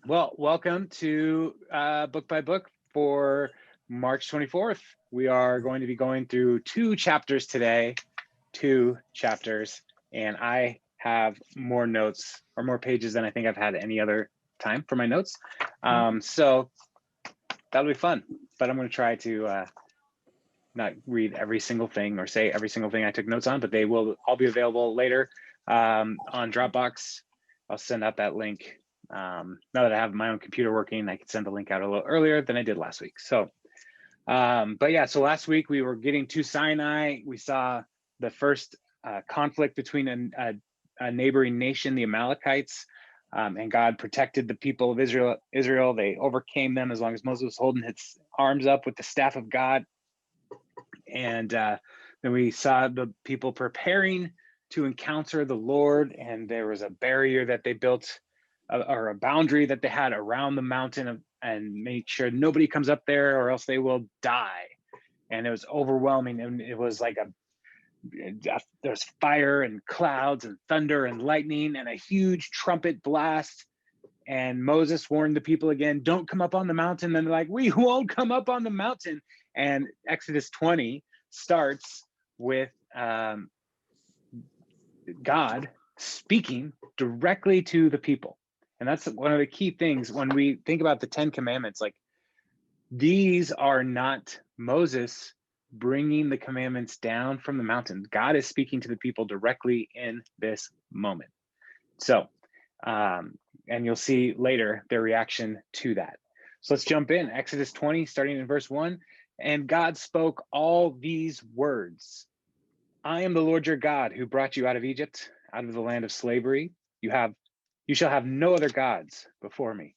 Well, welcome to Book by Book for March 24th. We are going to be going through two chapters today, and I have more notes or more pages than I think I've had any other time for my notes. So that'll be fun, but I'm going to try to not read every single thing or say every single thing I took notes on, but they will all be available later on Dropbox. I'll send out that link. Now that I have my own computer working, I can send the link out a little earlier than I did last week. So, but yeah, so last week we were getting to Sinai. We saw the first conflict between a neighboring nation, the Amalekites, and God protected the people of Israel. They overcame them as long as Moses was holding his arms up with the staff of God. And then we saw the people preparing to encounter the Lord, and there was a barrier that they built or a boundary that they had around the mountain and make sure nobody comes up there or else they will die. And it was overwhelming, and it was like there's fire and clouds and thunder and lightning and a huge trumpet blast. And Moses warned the people again, don't come up on the mountain. And they're like, we won't come up on the mountain. And Exodus 20 starts with God speaking directly to the people. And that's one of the key things when we think about the 10 commandments. Like, these are not Moses bringing the commandments down from the mountain. God is speaking to the people directly in this moment. So, and you'll see later their reaction to that. So let's jump in. Exodus 20, starting in verse 1. And God spoke all these words. I am the Lord your God who brought you out of Egypt, out of the land of slavery. You shall have no other gods before me.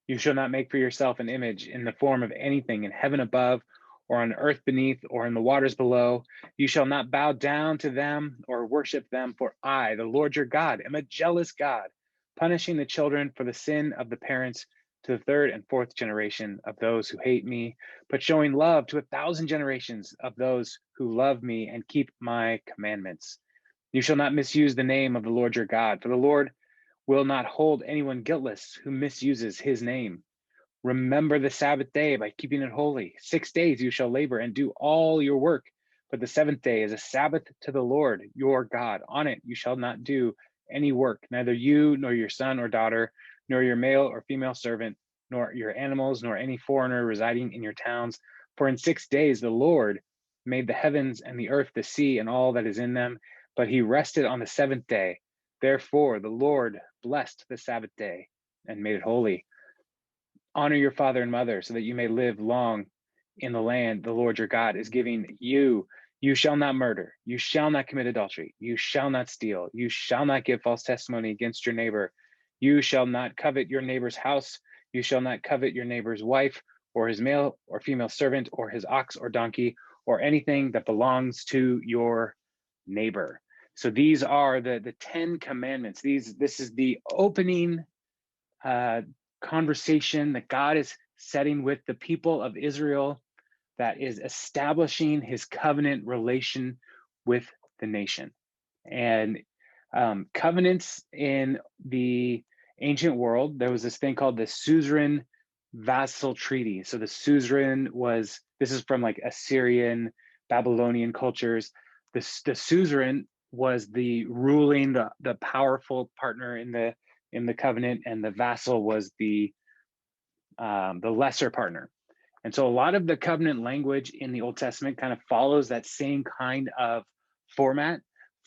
You shall not make for yourself an image in the form of anything in heaven above, or on earth beneath, or in the waters below. You shall not bow down to them or worship them, for I, the Lord your God, am a jealous God, punishing the children for the sin of the parents to the third and fourth generation of those who hate me, but showing love to 1,000 generations of those who love me and keep my commandments. You shall not misuse the name of the Lord your God, for the Lord will not hold anyone guiltless who misuses his name. Remember the Sabbath day by keeping it holy. 6 days you shall labor and do all your work, but the seventh day is a Sabbath to the Lord your God. On it you shall not do any work, neither you nor your son or daughter, nor your male or female servant, nor your animals, nor any foreigner residing in your towns. For in 6 days the Lord made the heavens and the earth, the sea, and all that is in them, but he rested on the seventh day. Therefore the Lord blessed the Sabbath day and made it holy. Honor your father and mother so that you may live long in the land the Lord your God is giving you. You shall not murder. You shall not commit adultery. You shall not steal. You shall not give false testimony against your neighbor. You shall not covet your neighbor's house. You shall not covet your neighbor's wife or his male or female servant or his ox or donkey or anything that belongs to your neighbor. So these are the 10 commandments. This is the opening conversation that God is setting with the people of Israel, that is establishing his covenant relation with the nation. And covenants in the ancient world, there was this thing called the suzerain vassal treaty. So the suzerain this is from like Assyrian, Babylonian cultures. The suzerain was the ruling, the powerful partner in the covenant, and the vassal was the lesser partner. And so a lot of the covenant language in the Old Testament kind of follows that same kind of format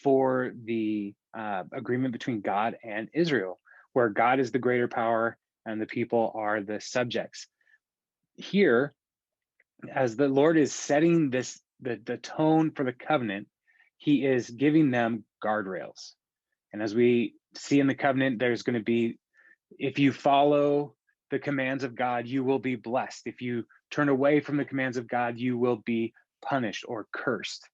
for the agreement between God and Israel, where God is the greater power and the people are the subjects. Here, as the Lord is setting the tone for the covenant, he is giving them guardrails. And as we see in the covenant, there's going to be, if you follow the commands of God, you will be blessed. If you turn away from the commands of God, you will be punished or cursed.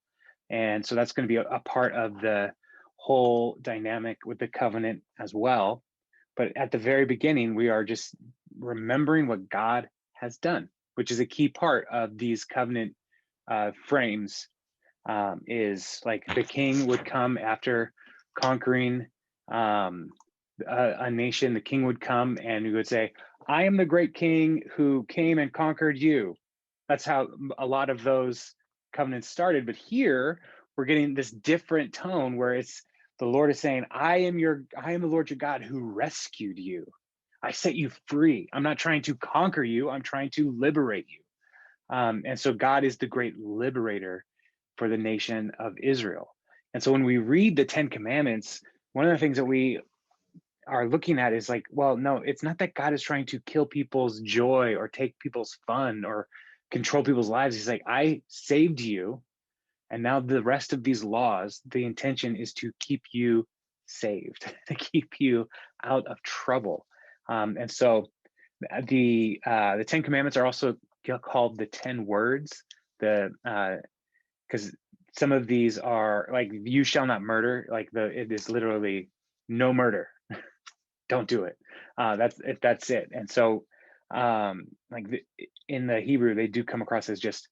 And so that's going to be a part of the whole dynamic with the covenant as well. But at the very beginning, we are just remembering what God has done, which is a key part of these covenant frames. Is like the king would come after conquering a nation, the king would come and he would say, I am the great king who came and conquered you. That's how a lot of those covenants started. But here we're getting this different tone where it's the Lord is saying, I am the Lord your God who rescued you. I set you free. I'm not trying to conquer you. I'm trying to liberate you. And so God is the great liberator for the nation of Israel. And so when we read the Ten Commandments, one of the things that we are looking at is like, well, no, it's not that God is trying to kill people's joy or take people's fun or control people's lives. He's like, I saved you. And now the rest of these laws, the intention is to keep you saved, to keep you out of trouble. And so the Ten Commandments are also called the 10 words. The because some of these are like, you shall not murder. Like it is literally no murder. Don't do it. That's it. And so in the Hebrew, they do come across as just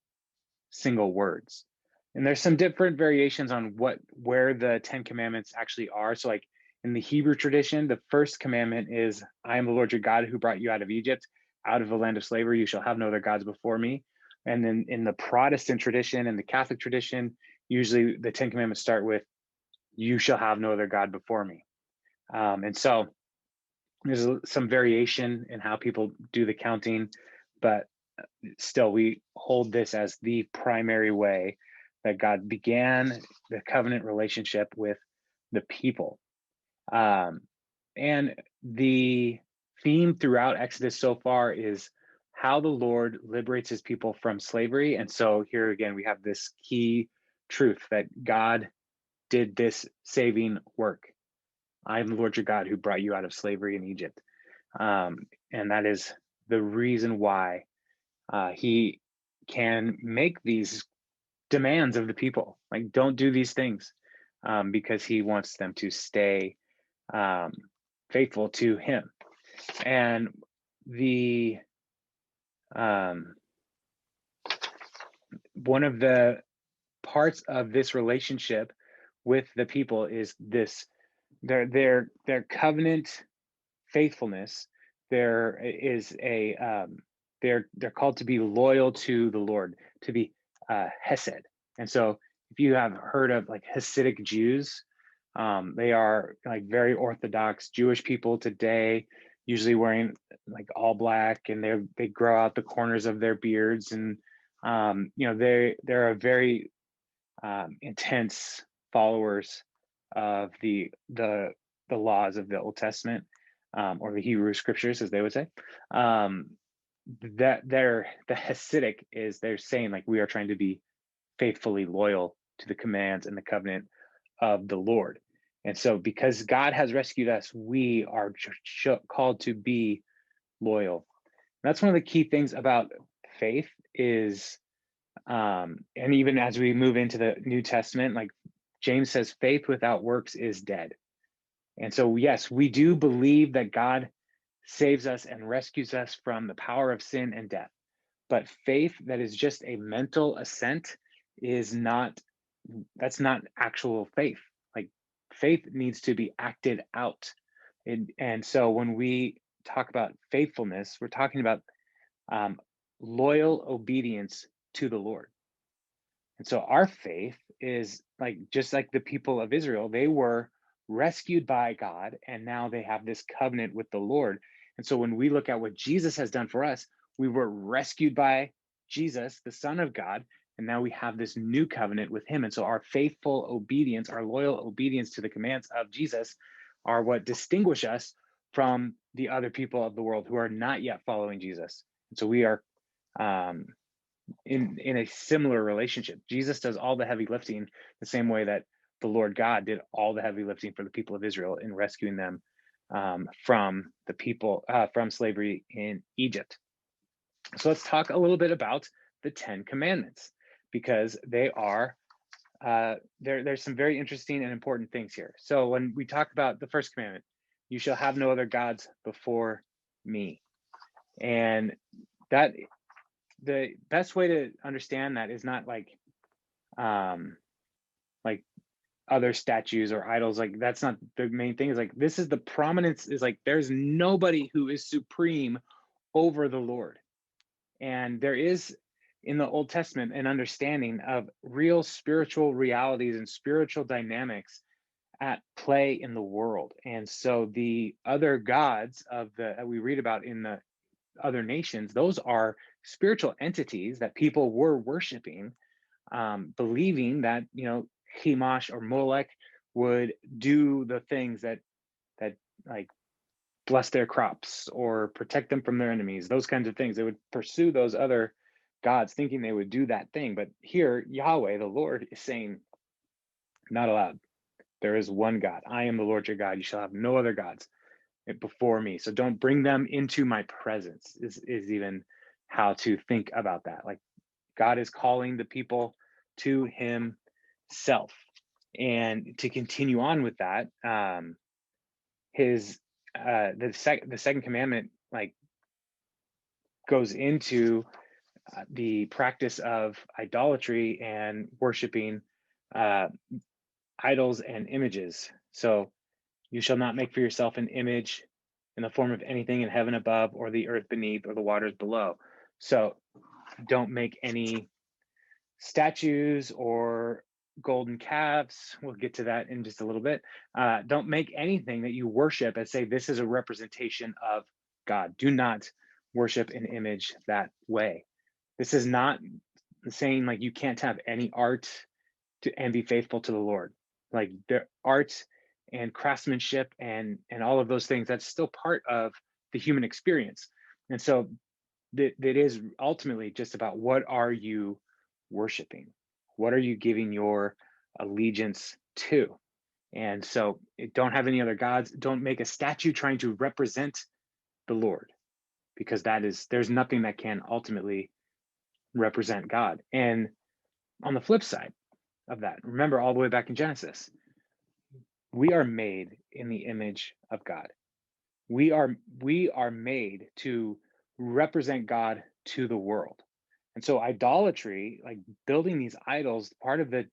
single words. And there's some different variations on where the Ten Commandments actually are. So like in the Hebrew tradition, the first commandment is, I am the Lord your God who brought you out of Egypt, out of the land of slavery. You shall have no other gods before me. And then in the Protestant tradition and the Catholic tradition, usually the Ten Commandments start with, you shall have no other God before me. And so there's some variation in how people do the counting, but still we hold this as the primary way that God began the covenant relationship with the people. And the theme throughout Exodus so far is how the Lord liberates his people from slavery. And so here again, we have this key truth that God did this saving work. I am the Lord your God who brought you out of slavery in Egypt. And that is the reason why he can make these demands of the people, like don't do these things, because he wants them to stay faithful to him. And the one of the parts of this relationship with the people is this their covenant faithfulness. There is they're called to be loyal to the Lord, to be Hesed. And so if you have heard of like Hasidic Jews, they are like very Orthodox Jewish people today, usually wearing like all black, and they grow out the corners of their beards, and they're a very intense followers of the laws of the Old Testament, or the Hebrew scriptures, as they would say. That the Hasidic is, they're saying like, we are trying to be faithfully loyal to the commands and the covenant of the Lord. And so because God has rescued us, we are called to be loyal. And that's one of the key things about faith is, and even as we move into the New Testament, like James says, faith without works is dead. And so, yes, we do believe that God saves us and rescues us from the power of sin and death. But faith that is just a mental assent that's not actual faith. Like faith needs to be acted out. And so when we talk about faithfulness, we're talking about loyal obedience to the Lord. And so our faith is like, just like the people of Israel, they were rescued by God, and now they have this covenant with the Lord. And so when we look at what Jesus has done for us, we were rescued by Jesus, the Son of God, and now we have this new covenant with him. And so our faithful obedience, our loyal obedience to the commands of Jesus are what distinguish us from the other people of the world who are not yet following Jesus. And so we are in a similar relationship. Jesus does all the heavy lifting the same way that the Lord God did all the heavy lifting for the people of Israel in rescuing them from slavery in Egypt. So let's talk a little bit about the 10 Commandments, because they are there's some very interesting and important things here. So when we talk about the first commandment, you shall have no other gods before me. And that the best way to understand that is not like other statues or idols. Like that's not the main thing. Is like this is the prominence is like there's nobody who is supreme over the Lord. And there is in the Old Testament an understanding of real spiritual realities and spiritual dynamics at play in the world. And so the other gods of the that we read about in the other nations, those are spiritual entities that people were worshiping, believing that Chemosh or Molech would do the things that like bless their crops or protect them from their enemies, those kinds of things. They would pursue those other gods thinking they would do that thing. But here, Yahweh, the Lord, is saying, not allowed. There is one God. I am the Lord your God. You shall have no other gods before me. So don't bring them into my presence, is even how to think about that. Like God is calling the people to himself. And to continue on with that, his the second commandment like goes into the practice of idolatry and worshiping uh, idols and images. So you shall not make for yourself an image in the form of anything in heaven above or the earth beneath or the waters below. So don't make any statues or golden calves. We'll get to that in just a little bit. Don't make anything that you worship and say this is a representation of God. Do not worship an image that way. This is not saying like you can't have any art and be faithful to the Lord. Like the art and craftsmanship and all of those things, that's still part of the human experience. And so that is ultimately just about what are you worshiping? What are you giving your allegiance to? And so don't have any other gods. Don't make a statue trying to represent the Lord, because there's nothing that can ultimately represent God. And on the flip side of that, remember all the way back in Genesis, we are made in the image of God. We are made to represent God to the world. And so idolatry, like building these idols, part of the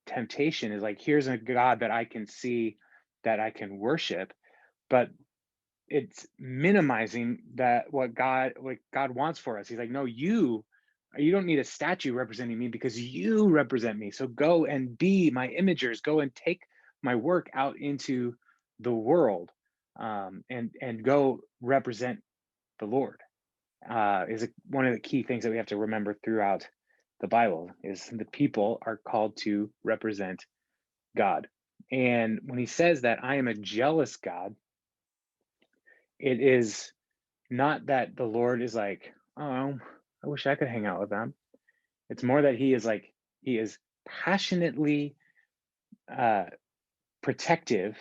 temptation is like, here's a God that I can see, that I can worship, but it's minimizing that what God wants for us. He's like, no, you don't need a statue representing me because you represent me. So go and be my imagers, go and take my work out into the world, and go represent the Lord. One of the key things that we have to remember throughout the Bible is the people are called to represent God. And when he says that I am a jealous God, it is not that the Lord is like, oh, I wish I could hang out with them. It's more that he is passionately uh, protective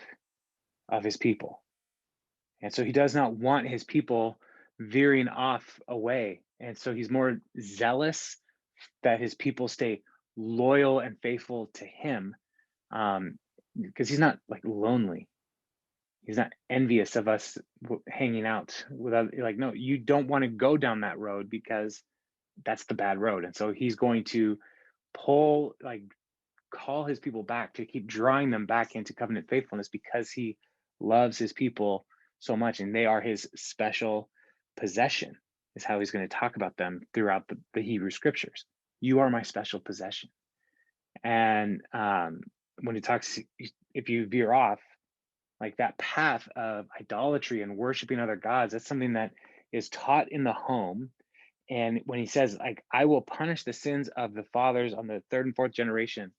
of his people. And so he does not want his people veering off away. And so he's more zealous that his people stay loyal and faithful to him, because he's not like lonely. He's not envious of us hanging out without, like, no, you don't want to go down that road because that's the bad road. And so he's going to pull, like, call his people back, to keep drawing them back into covenant faithfulness, because he loves his people so much and they are his special possession, is how he's going to talk about them throughout the Hebrew scriptures. You are my special possession. And when he talks, if you veer off, like that path of idolatry and worshiping other gods, that's something that is taught in the home. And when he says, like, I will punish the sins of the fathers on the third and fourth generation,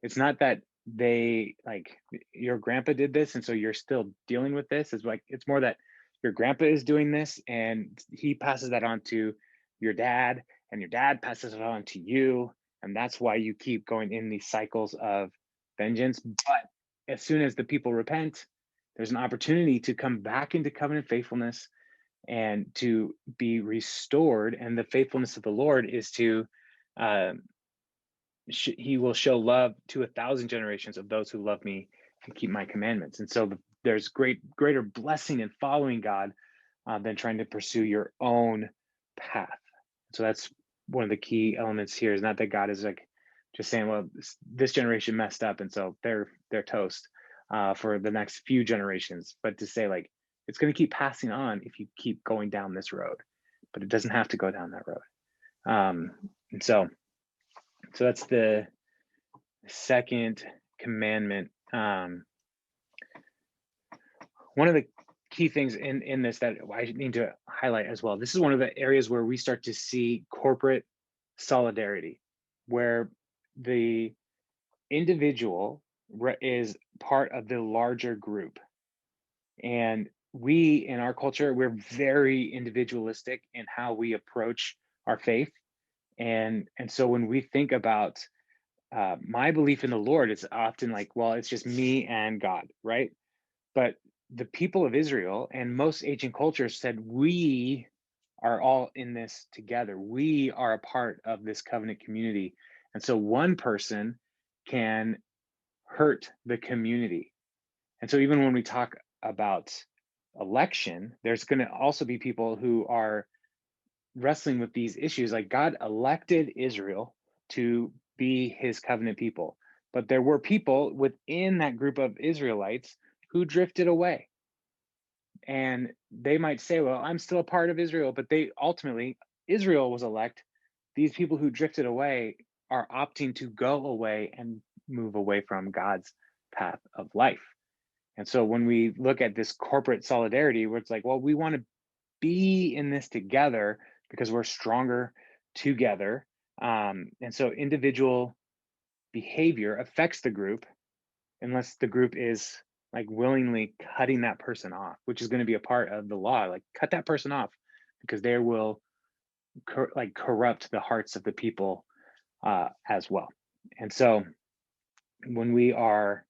it's not that they, like, your grandpa did this and so you're still dealing with this. It's like, it's more that your grandpa is doing this and he passes that on to your dad, and your dad passes it on to you, and that's why you keep going in these cycles of vengeance. But as soon as the people repent, there's an opportunity to come back into covenant faithfulness and to be restored. And the faithfulness of the Lord is to uh, he will show love to 1,000 generations of those who love me and keep my commandments. And so there's greater blessing in following God than trying to pursue your own path. So that's one of the key elements here, is not that God is like just saying, well, this generation messed up, and so they're toast for the next few generations. But to say like it's going to keep passing on if you keep going down this road, but it doesn't have to go down that road. And so that's the second commandment. One of the key things in this that I need to highlight as well, this is one of the areas where we start to see corporate solidarity, where the individual is part of the larger group. And we, in our culture, we're very individualistic in how we approach our faith. And so when we think about my belief in the Lord, it's often like, well, it's just me and God, right? But the people of Israel and most ancient cultures said, we are all in this together. We are a part of this covenant community. And so one person can hurt the community. And so even when we talk about election, there's going to also be people who are wrestling with these issues. Like God elected Israel to be his covenant people, but there were people within that group of Israelites who drifted away. And they might say, well, I'm still a part of Israel, but they ultimately, Israel was elect. These people who drifted away are opting to go away and move away from God's path of life. And so when we look at this corporate solidarity, where it's like, well, we want to be in this together because we're stronger together. And so individual behavior affects the group unless the group is like willingly cutting that person off, which is going to be a part of the law. Like cut that person off because they will corrupt the hearts of the people as well. And so when we are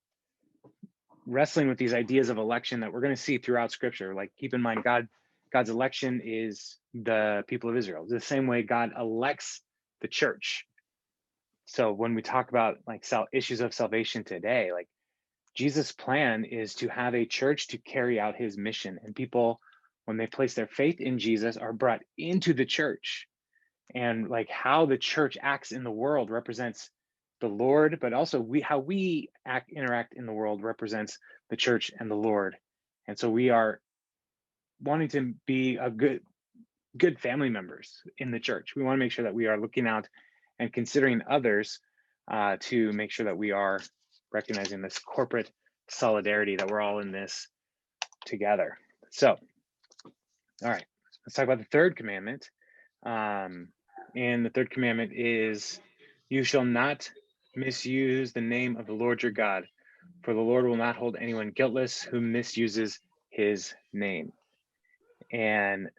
wrestling with these ideas of election that we're going to see throughout scripture, like keep in mind God's election is the people of Israel, the same way God elects the church. So when we talk about like issues of salvation today, like Jesus' plan is to have a church to carry out his mission, and people, when they place their faith in Jesus, are brought into the church. And like how the church acts in the world represents the Lord, but also how we interact in the world represents the church and the Lord. And so we are wanting to be a good family members in the church. We want to make sure that we are looking out and considering others to make sure that we are recognizing this corporate solidarity, that we're all in this together. So, all right, let's talk about the third commandment. And the third commandment is, you shall not misuse the name of the Lord your God, for the Lord will not hold anyone guiltless who misuses his name. And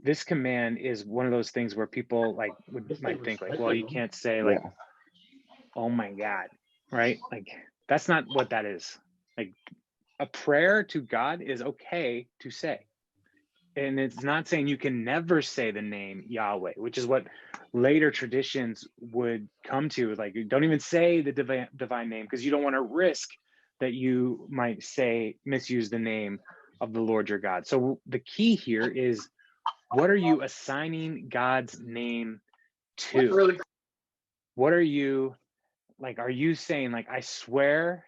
this command is one of those things where people might think like, well, you can't say like, oh my God, right? Like that's not what that is. Like a prayer to God is okay to say. And it's not saying you can never say the name Yahweh, which is what later traditions would come to. Like, don't even say the divine name because you don't want to risk that you might misuse the name of the Lord your God. So the key here is, what are you assigning God's name to? What are you like? Are you saying like, I swear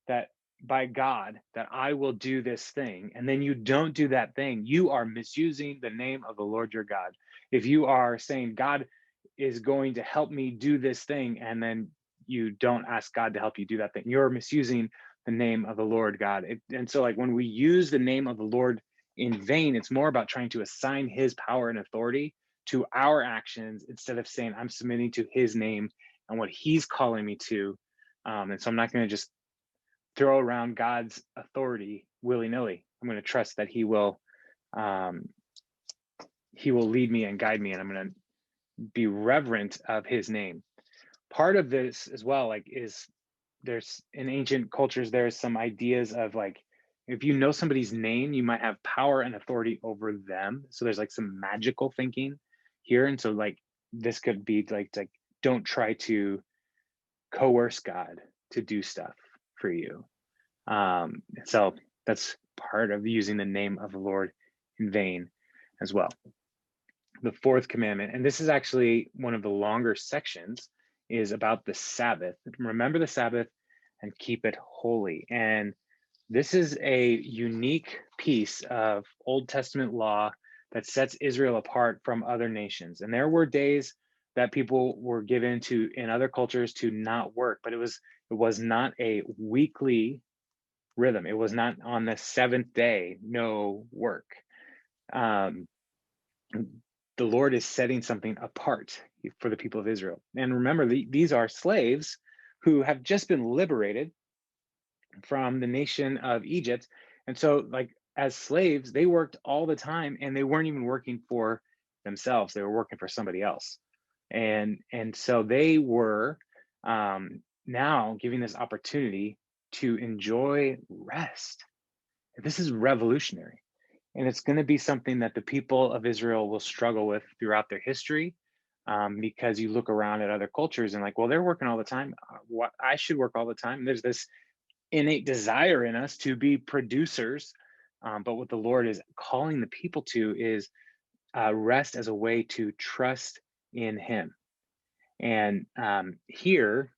that by God that I will do this thing, and then you don't do that thing, you are misusing the name of the Lord your God. If you are saying God is going to help me do this thing, and then you don't ask God to help you do that thing, you're misusing the name of the Lord God. And so like when we use the name of the Lord in vain, it's more about trying to assign his power and authority to our actions instead of saying I'm submitting to his name and what he's calling me to. And so I'm not going to just throw around God's authority willy-nilly. I'm going to trust that he will lead me and guide me, and I'm going to be reverent of his name. Part of this as well, like, is there's in ancient cultures, there's some ideas of like, if you know somebody's name, you might have power and authority over them. So there's like some magical thinking here. And so like this could be like don't try to coerce God to do stuff for you. So that's part of using the name of the Lord in vain as well. The fourth commandment, and this is actually one of the longer sections, is about the Sabbath. Remember the Sabbath and keep it holy. And this is a unique piece of Old Testament law that sets Israel apart from other nations. And there were days that people were given to in other cultures to not work, but it was not a weekly rhythm. It was not on the seventh day, no work. Um, the Lord is setting something apart for the people of Israel. And remember, these are slaves who have just been liberated from the nation of Egypt. And so, like, as slaves, they worked all the time and they weren't even working for themselves. They were working for somebody else. And so they were now giving this opportunity to enjoy rest. This is revolutionary. And it's going to be something that the people of Israel will struggle with throughout their history, because you look around at other cultures and like, well, they're working all the time. What I should work all the time. And there's this innate desire in us to be producers. But what the Lord is calling the people to is rest as a way to trust in Him. And here,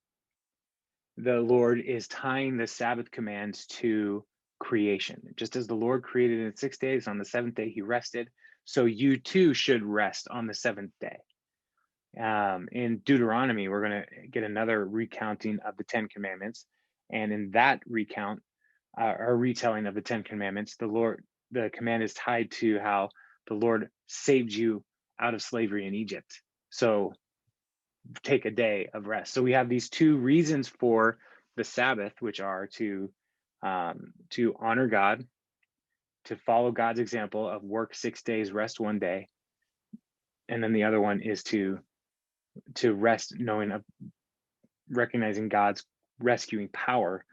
the Lord is tying the Sabbath commands to creation. Just as the Lord created in 6 days, on the seventh day He rested, so you too should rest on the seventh day. In Deuteronomy, we're going to get another recounting of the Ten Commandments. And in that recount, or retelling of the Ten Commandments, the command is tied to how the Lord saved you out of slavery in Egypt. So take a day of rest. So we have these two reasons for the Sabbath, which are to honor God, to follow God's example of work 6 days, rest one day, and then the other one is to rest, recognizing God's rescuing power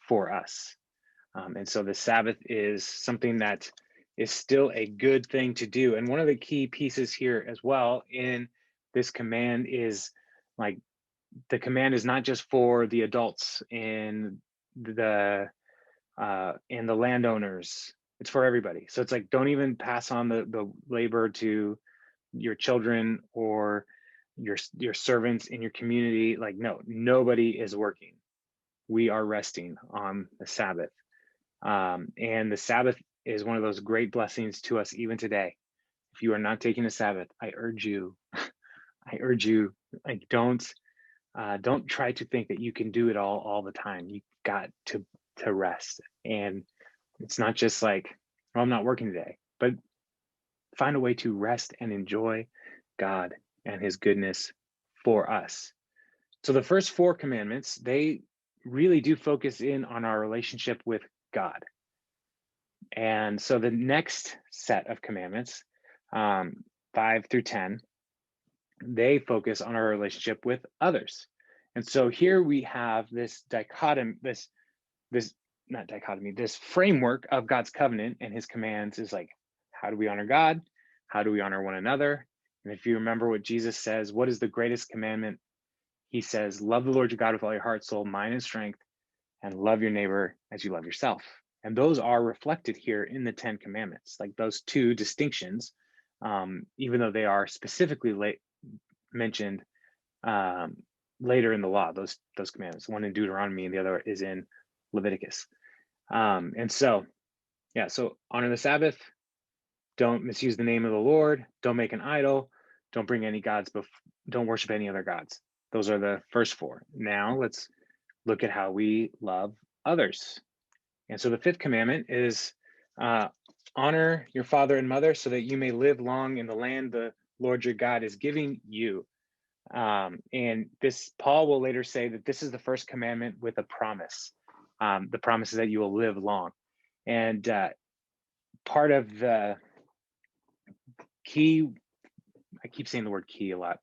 for us. And so the Sabbath is something that is still a good thing to do. And one of the key pieces here as well in this command is, like, the command is not just for the adults and the landowners. It's for everybody. So it's like, don't even pass on the labor to your children or your servants in your community. Like, no, nobody is working. We are resting on the Sabbath. And the Sabbath is one of those great blessings to us even today. If you are not taking a Sabbath, I urge you, like, don't try to think that you can do it all the time. You've got to rest. And it's not just like, well, I'm not working today, but find a way to rest and enjoy God and His goodness for us. So the first four commandments, they really do focus in on our relationship with God. And so the next set of commandments, 5 through 10, they focus on our relationship with others. And so here we have this dichotomy, this not dichotomy, this framework of God's covenant and His commands is like, how do we honor God? How do we honor one another? And if you remember what Jesus says, what is the greatest commandment? He says, love the Lord your God with all your heart, soul, mind, and strength, and love your neighbor as you love yourself. And those are reflected here in the Ten Commandments, like those two distinctions, even though they are specifically mentioned later in the law, those commandments, one in Deuteronomy and the other is in Leviticus. And so, yeah, so honor the Sabbath, don't misuse the name of the Lord, don't make an idol, don't bring any gods, don't worship any other gods. Those are the first four. Now let's look at how we love others. And so the fifth commandment is honor your father and mother so that you may live long in the land the Lord your God is giving you. And this, Paul will later say that this is the first commandment with a promise. The promise is that you will live long. And part of the key, I keep saying the word key a lot,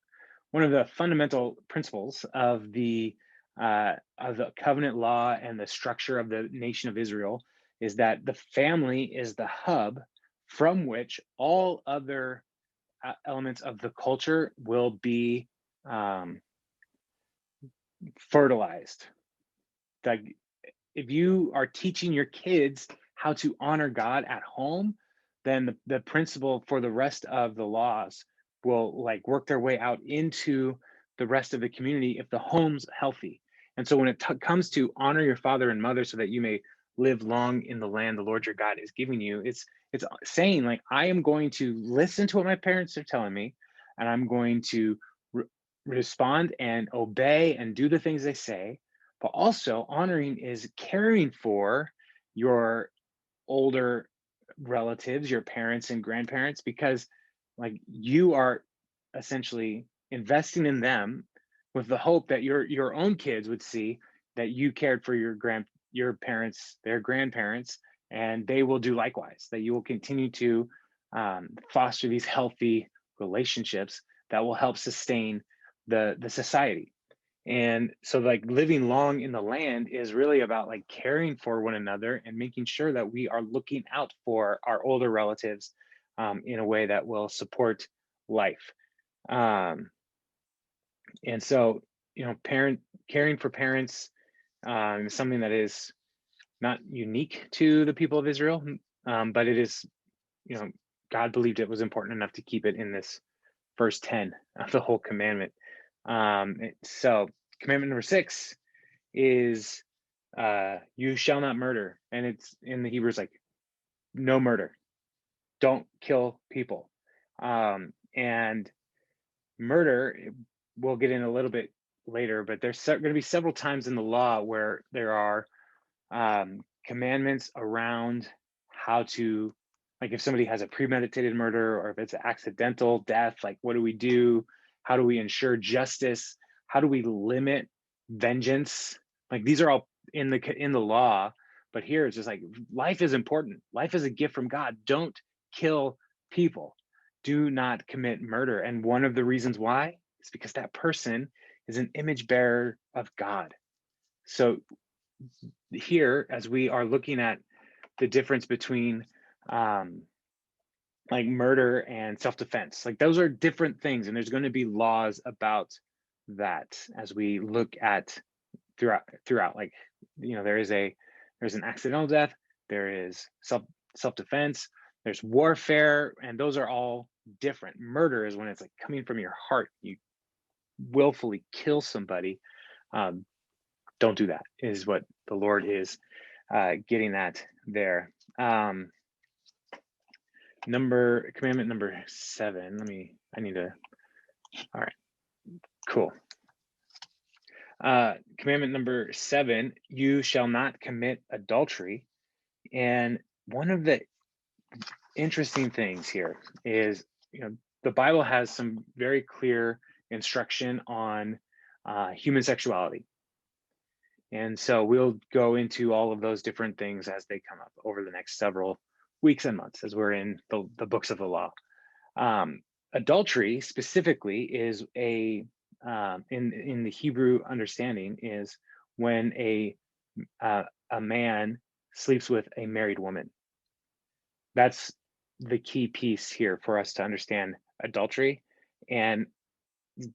one of the fundamental principles of the covenant law and the structure of the nation of Israel is that the family is the hub from which all other elements of the culture will be fertilized. Like, if you are teaching your kids how to honor God at home, then the principle for the rest of the laws will like work their way out into the rest of the community if the home's healthy. And so when it comes to honor your father and mother so that you may live long in the land the Lord your God is giving you, it's saying like I am going to listen to what my parents are telling me, and I'm going to re- respond and obey and do the things they say. But also honoring is caring for your older relatives, your parents and grandparents, because like you are essentially investing in them with the hope that your own kids would see that you cared for your parents, their grandparents, and they will do likewise. That you will continue to foster these healthy relationships that will help sustain the society. And so like living long in the land is really about like caring for one another and making sure that we are looking out for our older relatives in a way that will support life. Um, and so, parent caring for parents is something that is not unique to the people of Israel, but it is, you know, God believed it was important enough to keep it in this verse 10 of the whole commandment. So commandment number 6 is you shall not murder, and it's in the Hebrew is like no murder, don't kill people. And murder, we'll get in a little bit later, but there's going to be several times in the law where there are commandments around how to, like if somebody has a premeditated murder or if it's an accidental death, like what do we do? How do we ensure justice? How do we limit vengeance? Like these are all in the law, but here it's just like life is important. Life is a gift from God. Don't kill people. Do not commit murder. And one of the reasons why is because that person is an image bearer of God. So here, as we are looking at the difference between like murder and self-defense, like those are different things, and there's going to be laws about that as we look at throughout. Like, there's an accidental death, there is self-defense, there's warfare, and those are all different. Murder is when it's like coming from your heart, you willfully kill somebody. Don't do that, is what the Lord is getting at there. Commandment number 7. All right, cool. Commandment number 7, you shall not commit adultery. And one of the interesting things here is, the Bible has some very clear instruction on human sexuality. And so we'll go into all of those different things as they come up over the next several weeks and months as we're in the books of the law. Adultery specifically is in the Hebrew understanding is when a man sleeps with a married woman. That's the key piece here for us to understand adultery. And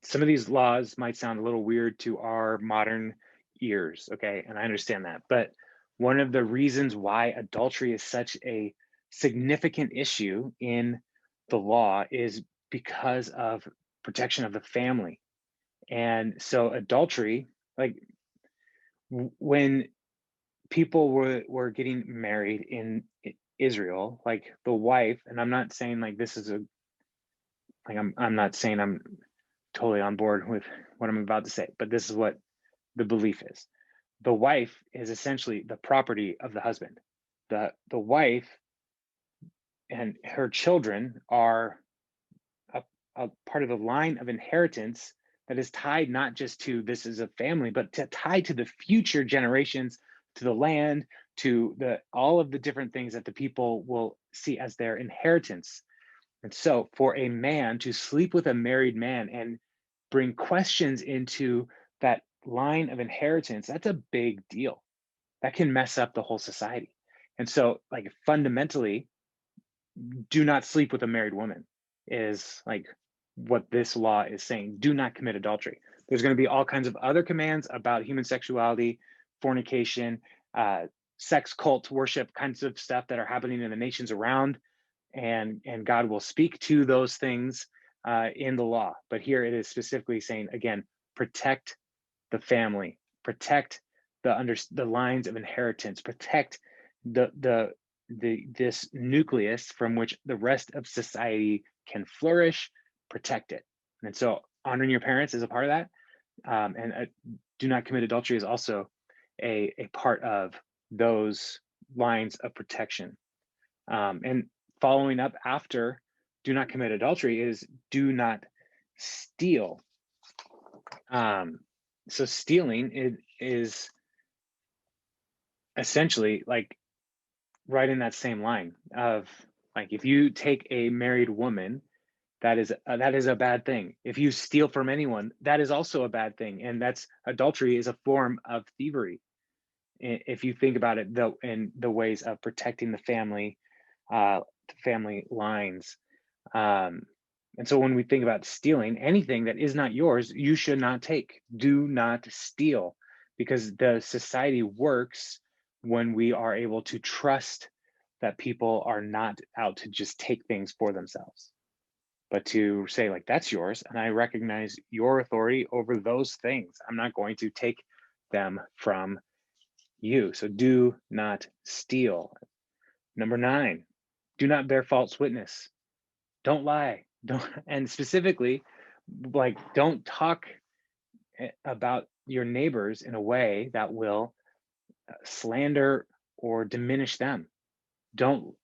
some of these laws might sound a little weird to our modern ears, okay? And I understand that. But one of the reasons why adultery is such a significant issue in the law is because of protection of the family. And so adultery, like when people were getting married in Israel, like the wife, and I'm not saying like this is I'm not saying I'm totally on board with what I'm about to say, but this is what the belief is. The wife is essentially the property of the husband. The wife and her children are a part of the line of inheritance that is tied not just to this is a family, but tied to the future generations, to the land, to all of the different things that the people will see as their inheritance. And so for a man to sleep with a married man and bring questions into that line of inheritance, that's a big deal. That can mess up the whole society. And so, like, fundamentally, do not sleep with a married woman is like what this law is saying. Do not commit adultery. There's going to be all kinds of other commands about human sexuality, fornication, sex cult worship kinds of stuff that are happening in the nations around, and God will speak to those things in the law, but here it is specifically saying, again, protect the family, protect the lines of inheritance, protect this nucleus from which the rest of society can flourish, protect it. And so honoring your parents is a part of that. And do not commit adultery is also a part of those lines of protection. And following up after do not commit adultery is do not steal. So stealing is essentially like right in that same line of like if you take a married woman, that is a bad thing. If you steal from anyone, that is also a bad thing, and that's adultery is a form of thievery. If you think about it, though, in the ways of protecting the family lines. And so when we think about stealing, anything that is not yours, you should not take. Do not steal, because the society works when we are able to trust that people are not out to just take things for themselves, but to say, like, that's yours, and I recognize your authority over those things. I'm not going to take them from you. So do not steal. Number 9, do not bear false witness. Don't lie. Don't, and specifically, like, don't talk about your neighbors in a way that will slander or diminish them. Don't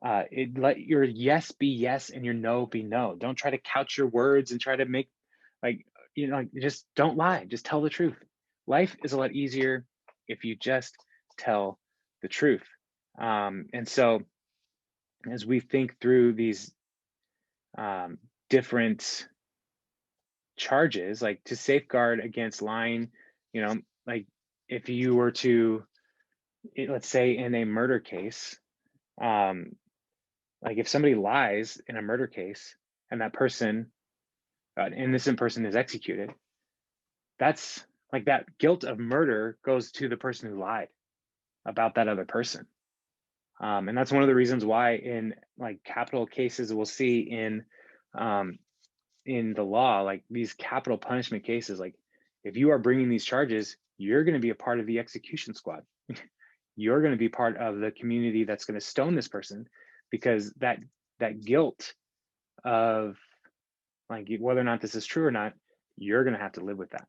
let your yes be yes and your no be no. Don't try to couch your words and try to make, like, just don't lie. Just tell the truth. Life is a lot easier if you just tell the truth. And so as we think through these different charges, like to safeguard against lying, like if you were to, let's say in a murder case, like if somebody lies in a murder case and that person, an innocent person, is executed, that's like that guilt of murder goes to the person who lied about that other person. And that's one of the reasons why in like capital cases, we'll see in the law, like these capital punishment cases, like if you are bringing these charges, you're going to be a part of the execution squad. You're going to be part of the community that's going to stone this person, because that guilt of like whether or not this is true or not, you're going to have to live with that.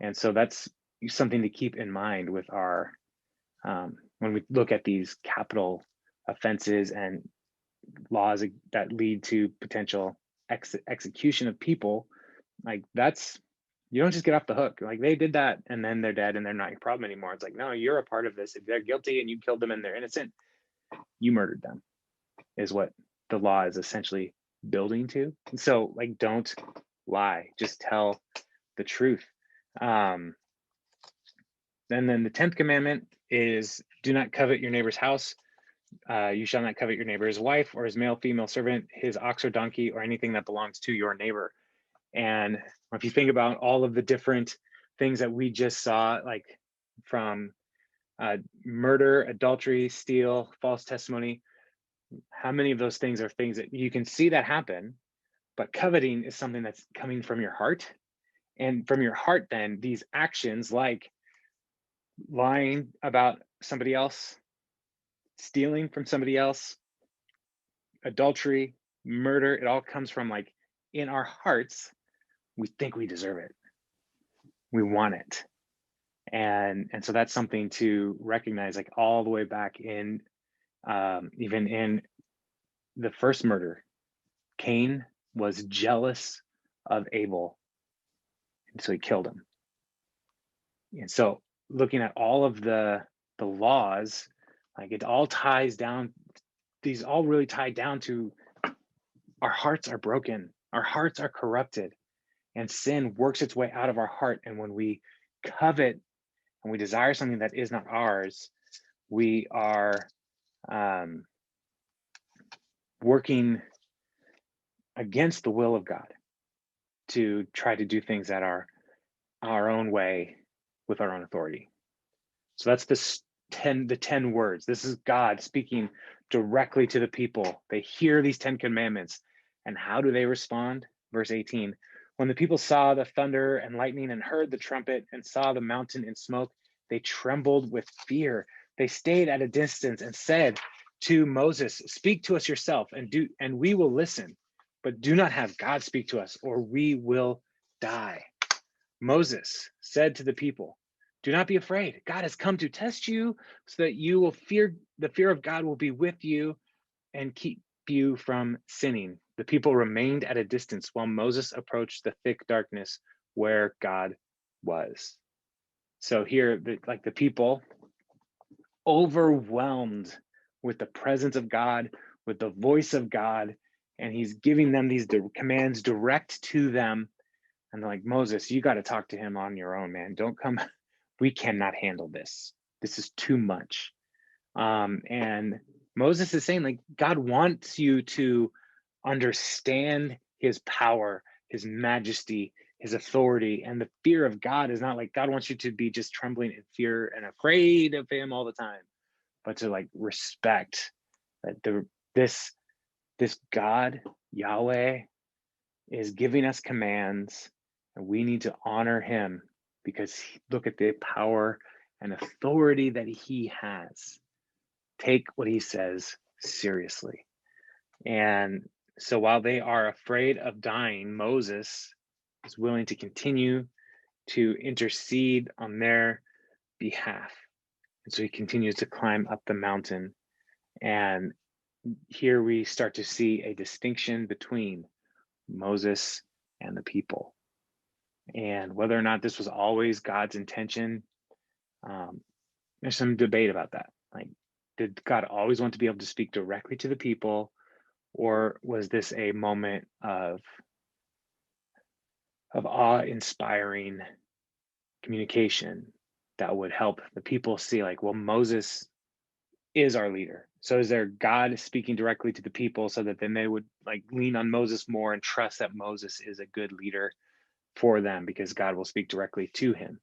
And so that's something to keep in mind with our when we look at these capital offenses and laws that lead to potential execution of people. Like that's, you don't just get off the hook. Like they did that and then they're dead and they're not your problem anymore. It's like, no, you're a part of this. If they're guilty and you killed them and they're innocent, you murdered them, is what the law is essentially building to. And so like, don't lie, just tell the truth. And then the 10th commandment is do not covet your neighbor's house. You shall not covet your neighbor's wife or his male, female servant, his ox or donkey, or anything that belongs to your neighbor. And if you think about all of the different things that we just saw, like from murder, adultery, steal, false testimony, how many of those things are things that you can see that happen, but coveting is something that's coming from your heart. And from your heart, then these actions like lying about somebody else, stealing from somebody else, adultery, murder, it all comes from like in our hearts, we think we deserve it. We want it. And so that's something to recognize, like all the way back in, even in the first murder, Cain was jealous of Abel. And so he killed him. And so looking at all of the laws, like it all ties down, these all really tie down to our hearts are broken, our hearts are corrupted, and sin works its way out of our heart. And when we covet and we desire something that is not ours, we are working against the will of God to try to do things that are our own way with our own authority. So that's the 10 words. This is God speaking directly to the people. They hear these 10 commandments. And how do they respond? Verse 18, when the people saw the thunder and lightning and heard the trumpet and saw the mountain in smoke, they trembled with fear. They stayed at a distance and said to Moses, speak to us yourself and we will listen, but do not have God speak to us or we will die. Moses said to the people, do not be afraid. God has come to test you so that you will fear, the fear of God will be with you and keep you from sinning. The people remained at a distance while Moses approached the thick darkness where God was. So here, the people overwhelmed with the presence of God, with the voice of God, and he's giving them these commands direct to them. And they're like, Moses, you got to talk to him on your own, man. Don't come. We cannot handle this. This is too much. And Moses is saying, like, God wants you to understand his power, his majesty, his authority, and the fear of God is not like God wants you to be just trembling in fear and afraid of him all the time, but to like respect that this God, Yahweh, is giving us commands and we need to honor him because look at the power and authority that he has. Take what he says seriously. And so while they are afraid of dying, Moses is willing to continue to intercede on their behalf. And so he continues to climb up the mountain. And here we start to see a distinction between Moses and the people. And whether or not this was always God's intention, there's some debate about that. Like, did God always want to be able to speak directly to the people, or was this a moment of awe-inspiring communication that would help the people see, like, well, Moses is our leader. So is there God speaking directly to the people so that then they would like lean on Moses more and trust that Moses is a good leader for them because God will speak directly to him.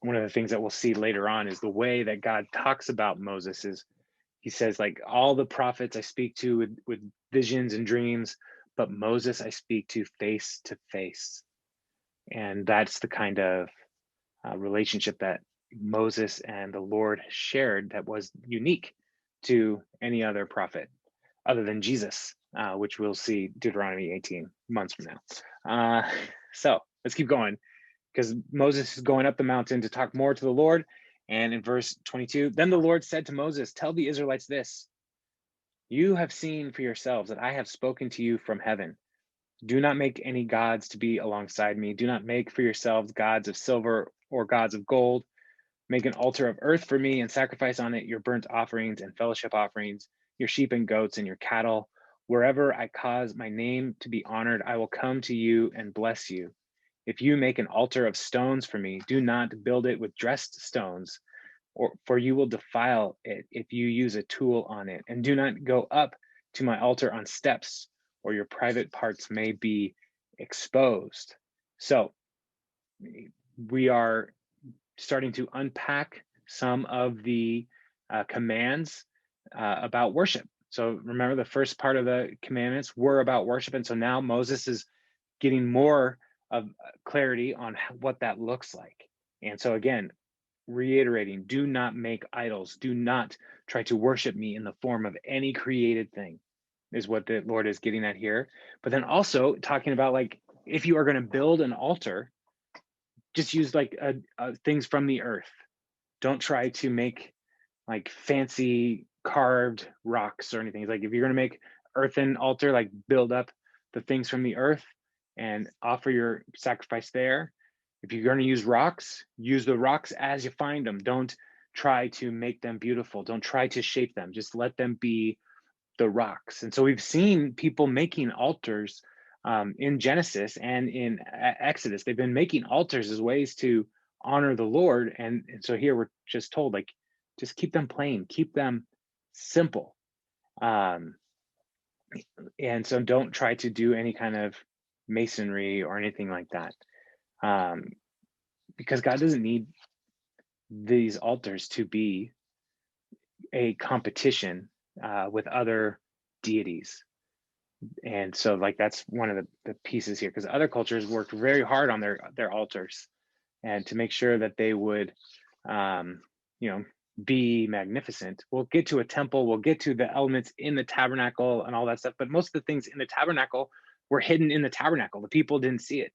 One of the things that we'll see later on is the way that God talks about Moses is he says, like, all the prophets I speak to with visions and dreams, but Moses I speak to face. And that's the kind of relationship that Moses and the Lord shared that was unique to any other prophet other than Jesus, which we'll see Deuteronomy 18 months from now. So let's keep going because Moses is going up the mountain to talk more to the Lord. And in verse 22, then the Lord said to Moses, tell the Israelites this, you have seen for yourselves that I have spoken to you from heaven. Do not make any gods to be alongside me. Do not make for yourselves gods of silver or gods of gold. Make an altar of earth for me and sacrifice on it your burnt offerings and fellowship offerings, your sheep and goats and your cattle. Wherever I cause my name to be honored, I will come to you and bless you. If you make an altar of stones for me, do not build it with dressed stones, for you will defile it if you use a tool on it. And do not go up to my altar on steps, or your private parts may be exposed. So we are starting to unpack some of the commands about worship. So remember, the first part of the commandments were about worship. And so now Moses is getting more of clarity on what that looks like. And so again, reiterating, do not make idols. Do not try to worship me in the form of any created thing is what the Lord is getting at here. But then also talking about, like, if you are going to build an altar, just use like things from the earth. Don't try to make like fancy carved rocks or anything. It's like if you're going to make earthen altar, like build up the things from the earth and offer your sacrifice there. If you're going to use rocks, use the rocks as you find them. Don't try to make them beautiful. Don't try to shape them. Just let them be the rocks. And so we've seen people making altars in Genesis and in Exodus. They've been making altars as ways to honor the Lord. And so here we're just told, like, just keep them plain, keep them simple. And so don't try to do any kind of masonry or anything like that. Because God doesn't need these altars to be a competition with other deities. And so like that's one of the pieces here, because other cultures worked very hard on their altars and to make sure that they would um, you know, be magnificent. We'll get to a temple, we'll get to the elements in the tabernacle and all that stuff, but most of the things in the tabernacle were hidden in the tabernacle. The people didn't see it.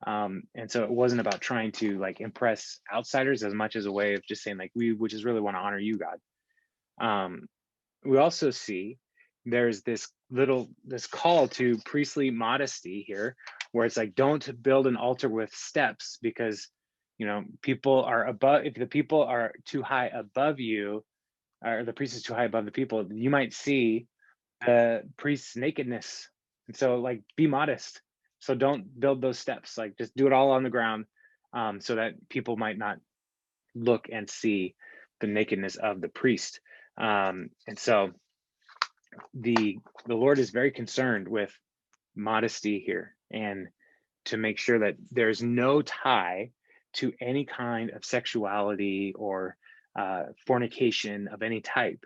And so it wasn't about trying to like impress outsiders as much as a way of just saying like, we would just really want to honor you, God. We also see there's this call to priestly modesty here, where it's like, don't build an altar with steps, because people are above. If the people are too high above you, or the priest is too high above the people, you might see the priest's nakedness. And so like, be modest. So don't build those steps, like just do it all on the ground, so that people might not look and see the nakedness of the priest. And so the Lord is very concerned with modesty here, and to make sure that there's no tie to any kind of sexuality or fornication of any type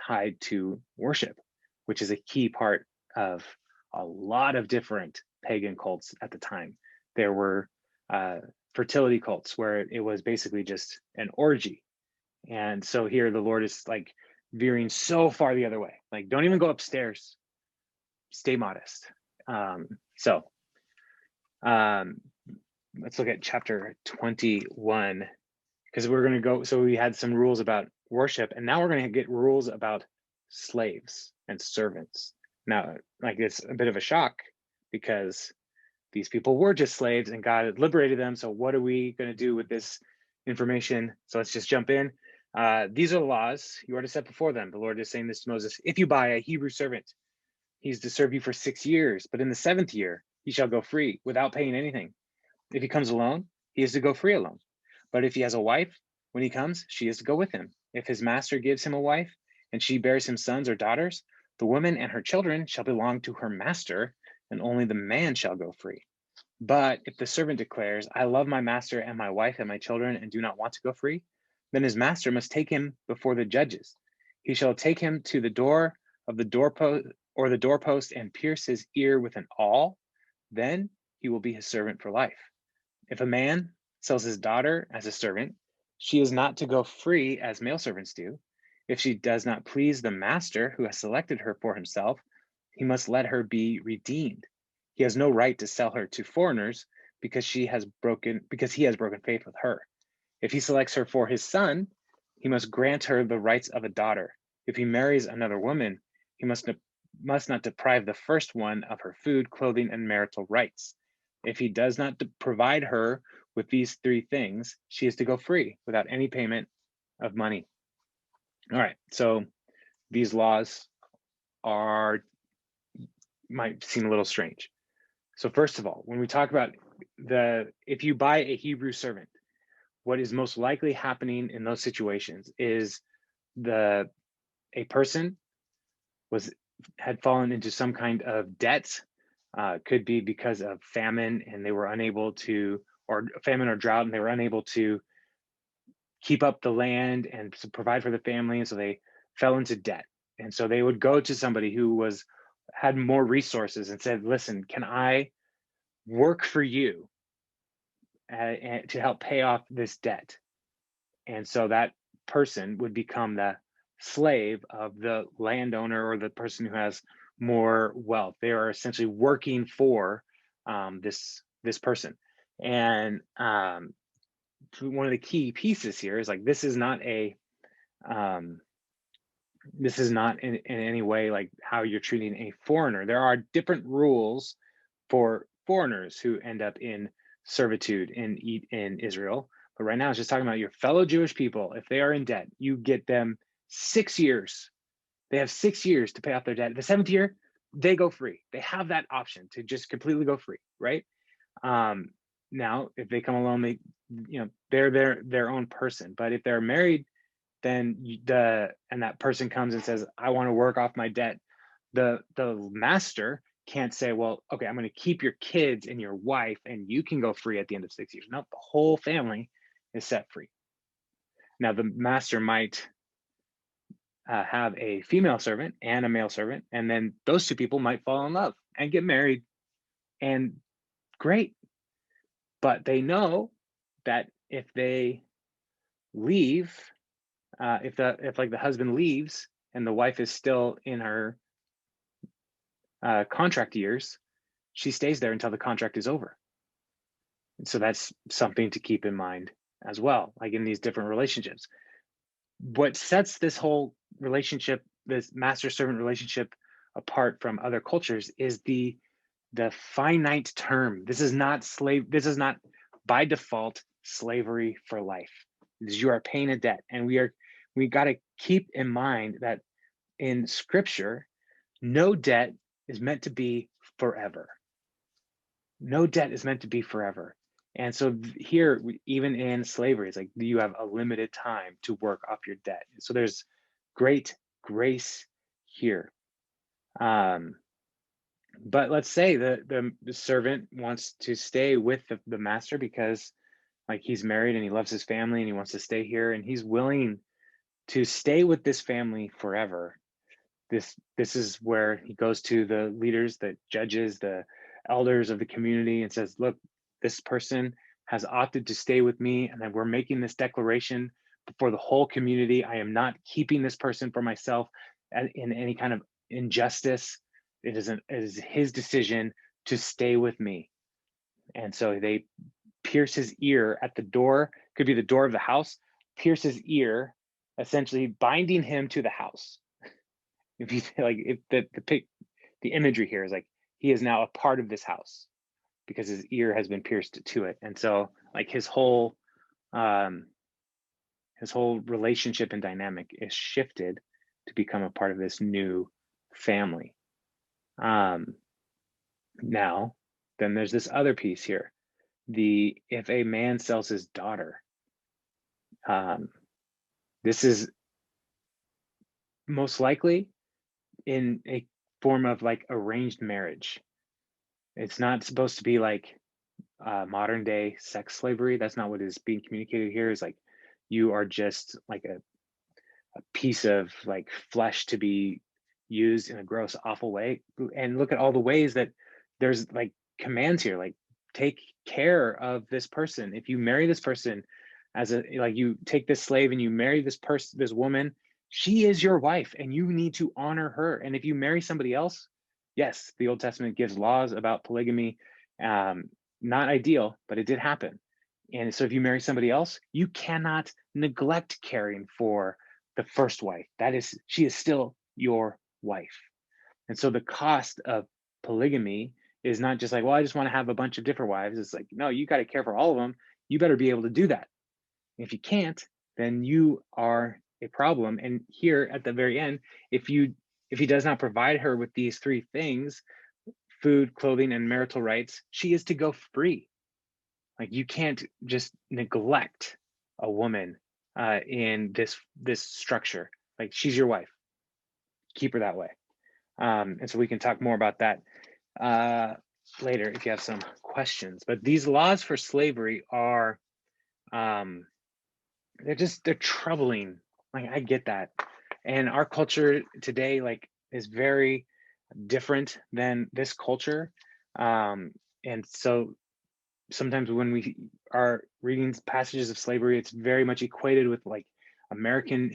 tied to worship, which is a key part of a lot of different pagan cults at the time. There were fertility cults where it was basically just an orgy. And so here the Lord is like veering so far the other way. Like, don't even go upstairs. Stay modest. So let's look at chapter 21, because we're going to go. So we had some rules about worship, and now we're going to get rules about slaves and servants. Now, like, it's a bit of a shock because these people were just slaves and God had liberated them. So what are we going to do with this information? So let's just jump in. These are the laws you are to set before them. The Lord is saying this to Moses: if you buy a Hebrew servant, he's to serve you for 6 years, but in the 7th year, he shall go free without paying anything. If he comes alone, he is to go free alone. But if he has a wife, when he comes, she is to go with him. If his master gives him a wife, and she bears him sons or daughters, the woman and her children shall belong to her master, and only the man shall go free. But if the servant declares, I love my master and my wife and my children, and do not want to go free, then his master must take him before the judges. He shall take him to the door of the doorpost and pierce his ear with an awl. Then he will be his servant for life. If a man sells his daughter as a servant, she is not to go free as male servants do. If she does not please the master who has selected her for himself, he must let her be redeemed. He has no right to sell her to foreigners because he has broken faith with her. If he selects her for his son, he must grant her the rights of a daughter. If he marries another woman, he must not deprive the first one of her food, clothing, and marital rights. If he does not provide her with these 3 things, she is to go free without any payment of money. All right, so these laws might seem a little strange. So first of all, when we talk about if you buy a Hebrew servant, what is most likely happening in those situations is a person had fallen into some kind of debt. Could be because of famine, and they were unable to, or famine or drought, and they were unable to keep up the land and to provide for the family, and so they fell into debt. And so they would go to somebody who had more resources and said, listen, can I work for you to help pay off this debt? And so that person would become the slave of the landowner or the person who has more wealth. They are essentially working for this person. And one of the key pieces here is like, this is not in any way like how you're treating a foreigner. There are different rules for foreigners who end up in servitude in Israel. But right now, it's just talking about your fellow Jewish people. If they are in debt, you get them 6 years. They have 6 years to pay off their debt. The 7th year, they go free. They have that option to just completely go free, right? Now, if they come along, they're their own person. But if they're married, then and that person comes and says, I want to work off my debt, the master can't say, well, okay, I'm going to keep your kids and your wife and you can go free at the end of 6 years. No, the whole family is set free. Now, the master might have a female servant and a male servant, and then those two people might fall in love and get married, and great. But they know that if they leave, if like the husband leaves and the wife is still in her contract years, she stays there until the contract is over. And so that's something to keep in mind as well, like in these different relationships. What sets this whole relationship, this master servant relationship, apart from other cultures is the finite term. This is not slave. This is not by default slavery for life. You are paying a debt, and we got to keep in mind that in Scripture, no debt is meant to be forever. No debt is meant to be forever. And so here, even in slavery, it's like you have a limited time to work off your debt. So there's great grace here. But let's say the servant wants to stay with the master because like he's married and he loves his family and he wants to stay here and he's willing to stay with this family forever. This is where he goes to the leaders, the judges, the elders of the community and says, look, this person has opted to stay with me, and then we're making this declaration before the whole community. I am not keeping this person for myself in any kind of injustice. It is his decision to stay with me. And so they pierce his ear at the door, could be the door of the house, pierce his ear, essentially binding him to the house. If you like, if the imagery here is like he is now a part of this house because his ear has been pierced to it, and so like his whole relationship and dynamic is shifted to become a part of this new family. Now, then there's this other piece here. If a man sells his daughter, this is most likely in a form of like arranged marriage. It's not supposed to be like modern day sex slavery. That's not what is being communicated here. Is like you are just like a piece of like flesh to be used in a gross, awful way. And look at all the ways that there's like commands here, like take care of this person. If you marry this person as a like you take this slave and you marry this person, this woman, she is your wife and you need to honor her. And if you marry somebody else, yes, the Old Testament gives laws about polygamy. Not ideal, but it did happen. And so if you marry somebody else, you cannot neglect caring for the first wife. She is still your wife. And so the cost of polygamy is not just like, well, I just want to have a bunch of different wives. It's like, no, you got to care for all of them. You better be able to do that. If you can't, then you are a problem. And here at the very end, if he does not provide her with these three things, food, clothing, and marital rights, she is to go free. Like you can't just neglect a woman in this structure. Like she's your wife, keep her that way. And so we can talk more about that later if you have some questions. But these laws for slavery are they're troubling. Like I get that, and our culture today like is very different than this culture, and so sometimes when we are reading passages of slavery, it's very much equated with like American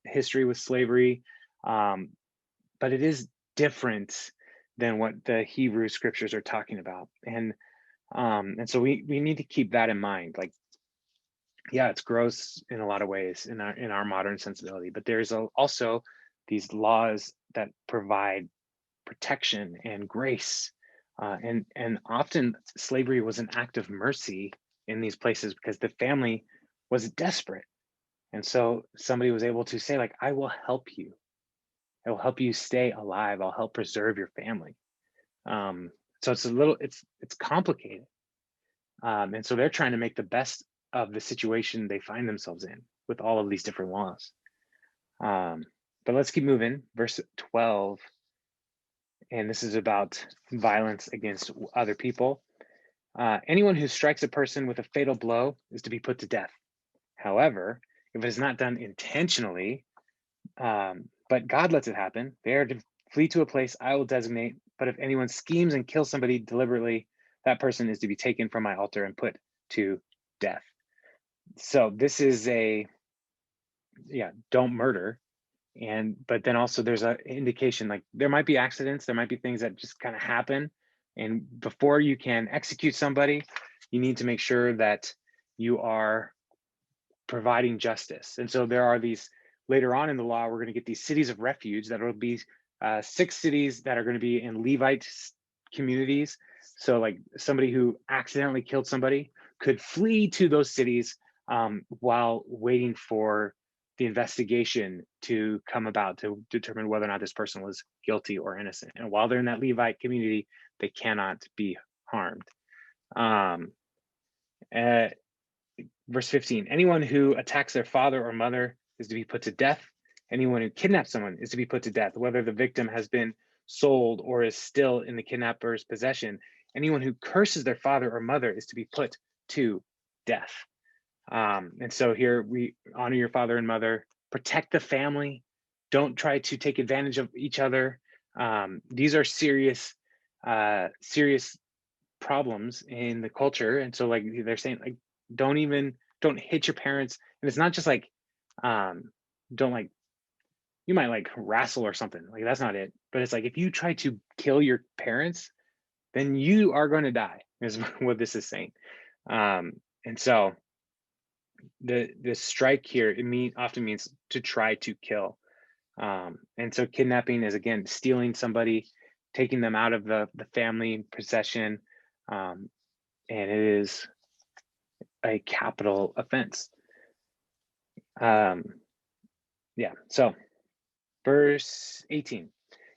history with slavery, but it is different than what the Hebrew scriptures are talking about, and so we need to keep that in mind. Like, yeah, it's gross in a lot of ways in our modern sensibility, but there's also these laws that provide protection and grace. And often slavery was an act of mercy in these places because the family was desperate. And so somebody was able to say, like, I will help you. I will help you stay alive. I'll help preserve your family. So it's complicated. And so they're trying to make the best of the situation they find themselves in with all of these different laws. But let's keep moving. Verse 12. And this is about violence against other people. Anyone who strikes a person with a fatal blow is to be put to death. However, if it is not done intentionally, But God lets it happen. They are to flee to a place I will designate. But if anyone schemes and kills somebody deliberately, that person is to be taken from my altar and put to death. So this is a, yeah, don't murder. And but then also there's a indication, like there might be accidents, there might be things that just kind of happen. And before you can execute somebody, you need to make sure that you are providing justice. And so there are these, later on in the law, we're going to get these cities of refuge that will be 6 cities that are going to be in Levite communities. So like somebody who accidentally killed somebody could flee to those cities while waiting for the investigation to come about to determine whether or not this person was guilty or innocent. And while they're in that Levite community, they cannot be harmed. Um, uh, Verse 15, anyone who attacks their father or mother is to be put to death. Anyone who kidnaps someone is to be put to death, whether the victim has been sold or is still in the kidnapper's possession. Anyone who curses their father or mother is to be put to death. And so here we honor your father and mother, protect the family, don't try to take advantage of each other. These are serious, serious problems in the culture. And so like they're saying, like, don't hit your parents. And it's not just like don't like, you might like wrestle or something, like that's not it. But it's like if you try to kill your parents, then you are going to die, is what this is saying. And so the strike here, often means to try to kill. And so kidnapping is, again, stealing somebody, taking them out of the family possession, and it is a capital offense. Yeah, so verse 18,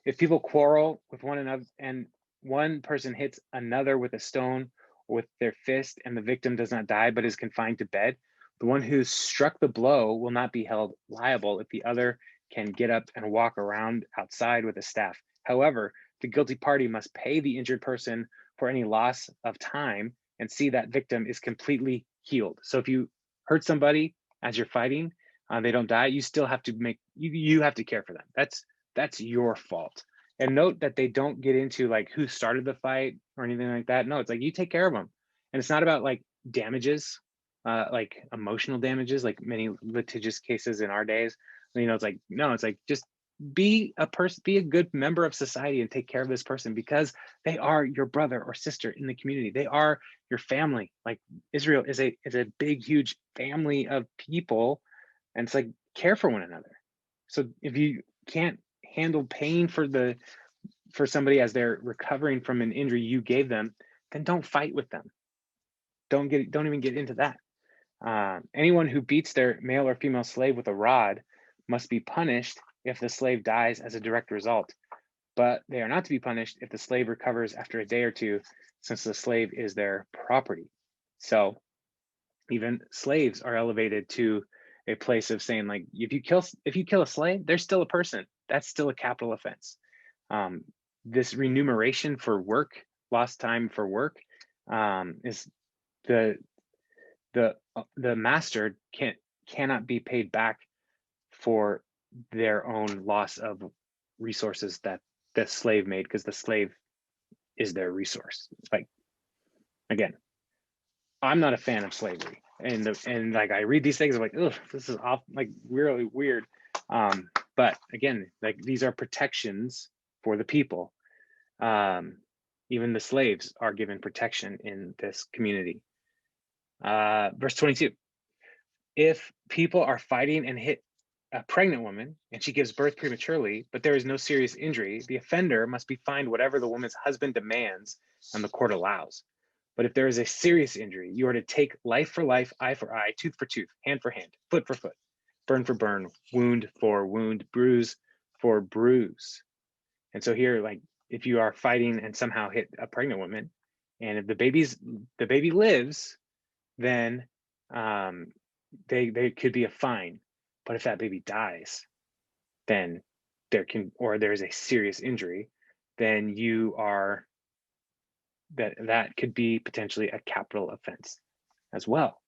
if people quarrel with one another and one person hits another with a stone or with their fist and the victim does not die but is confined to bed, the one who struck the blow will not be held liable if the other can get up and walk around outside with a staff. However, the guilty party must pay the injured person for any loss of time and see that victim is completely healed. So if you hurt somebody as you're fighting, they don't die, you still have to you have to care for them. That's your fault. And note that they don't get into like who started the fight or anything like that. No, it's like you take care of them. And it's not about like damages, like emotional damages, like many litigious cases in our days. It's like, no, it's like just be a good member of society and take care of this person because they are your brother or sister in the community. They are your family. Like Israel is a big, huge family of people, and it's like care for one another. So if you can't handle pain for somebody as they're recovering from an injury you gave them, then don't fight with them. Don't even get into that. Anyone who beats their male or female slave with a rod must be punished if the slave dies as a direct result, but they are not to be punished if the slave recovers after a day or two, since the slave is their property. So even slaves are elevated to a place of saying, like, if you kill a slave, they're still a person. That's still a capital offense. This remuneration for work, lost time for work, is the master cannot be paid back for their own loss of resources that the slave made, because the slave is their resource. Like, again, I'm not a fan of slavery, and like I read these things, I'm like, ugh, this is like really weird. But again, like these are protections for the people. Even the slaves are given protection in this community. Verse 22, if people are fighting and hit a pregnant woman and she gives birth prematurely, but there is no serious injury, the offender must be fined whatever the woman's husband demands and the court allows. But if there is a serious injury, you are to take life for life, eye for eye, tooth for tooth, hand for hand, foot for foot, burn for burn, wound for wound, bruise for bruise. And so here, like if you are fighting and somehow hit a pregnant woman, and if the baby lives, then they could be a fine. But if that baby dies, then there's a serious injury, then that could be potentially a capital offense as well.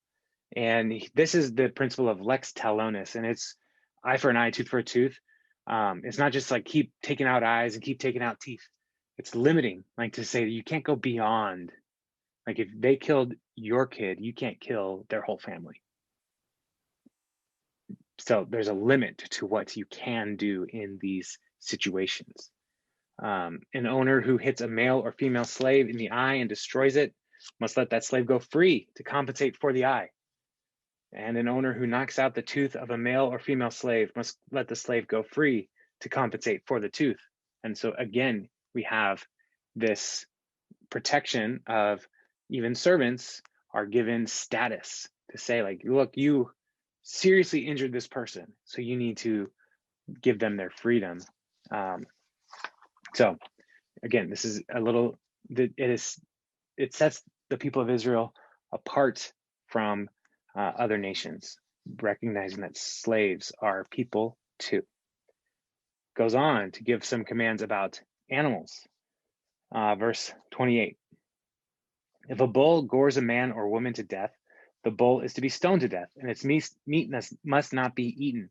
And this is the principle of lex talionis, and it's eye for an eye, tooth for a tooth. It's not just like keep taking out eyes and keep taking out teeth. It's limiting, like to say that you can't go beyond. Like if they killed your kid, you can't kill their whole family. So there's a limit to what you can do in these situations. An owner who hits a male or female slave in the eye and destroys it must let that slave go free to compensate for the eye. And an owner who knocks out the tooth of a male or female slave must let the slave go free to compensate for the tooth. And so again, we have this protection of even servants are given status to say like, look, you seriously injured this person, so you need to give them their freedom. So again, this is a little, it sets the people of Israel apart from other nations, recognizing that slaves are people too. Goes on to give some commands about animals. Verse 28. If a bull gores a man or woman to death, the bull is to be stoned to death, and its meat must not be eaten,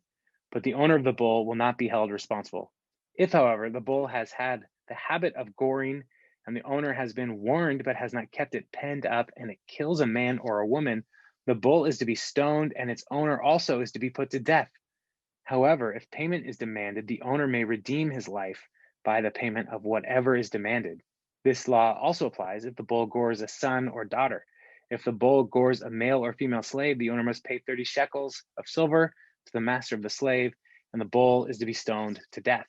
but the owner of the bull will not be held responsible. If, however, the bull has had the habit of goring, and the owner has been warned but has not kept it penned up, and it kills a man or a woman, the bull is to be stoned, and its owner also is to be put to death. However, if payment is demanded, the owner may redeem his life by the payment of whatever is demanded. This law also applies if the bull gores a son or daughter. If the bull gores a male or female slave, the owner must pay 30 shekels of silver to the master of the slave, and the bull is to be stoned to death.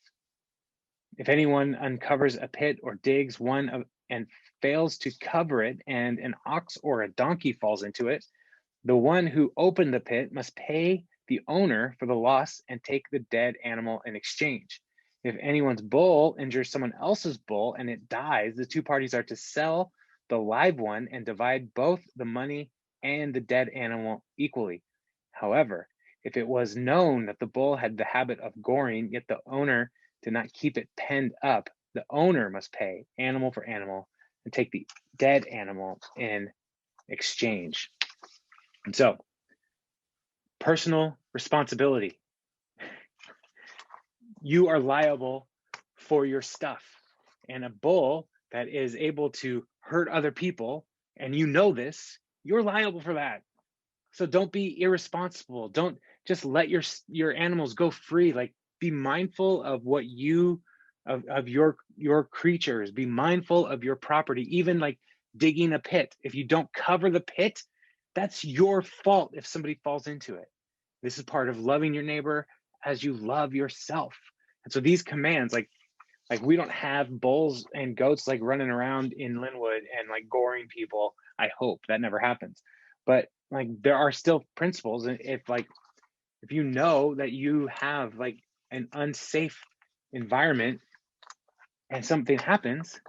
If anyone uncovers a pit or digs one and fails to cover it, and an ox or a donkey falls into it, the one who opened the pit must pay the owner for the loss and take the dead animal in exchange. If anyone's bull injures someone else's bull and it dies, the two parties are to sell the live one and divide both the money and the dead animal equally. However, if it was known that the bull had the habit of goring, yet the owner did not keep it penned up, the owner must pay animal for animal and take the dead animal in exchange. And so, personal responsibility. You are liable for your stuff. And a bull that is able to hurt other people, and you know this, you're liable for that. So don't be irresponsible. Don't just let your animals go free. Like, be mindful of what of your creatures. Be mindful of your property. Even like digging a pit. If you don't cover the pit, that's your fault if somebody falls into it. This is part of loving your neighbor as you love yourself. And so these commands, like we don't have bulls and goats like running around in Linwood and like goring people. I hope that never happens. But like there are still principles. And if you know that you have like an unsafe environment and something happens,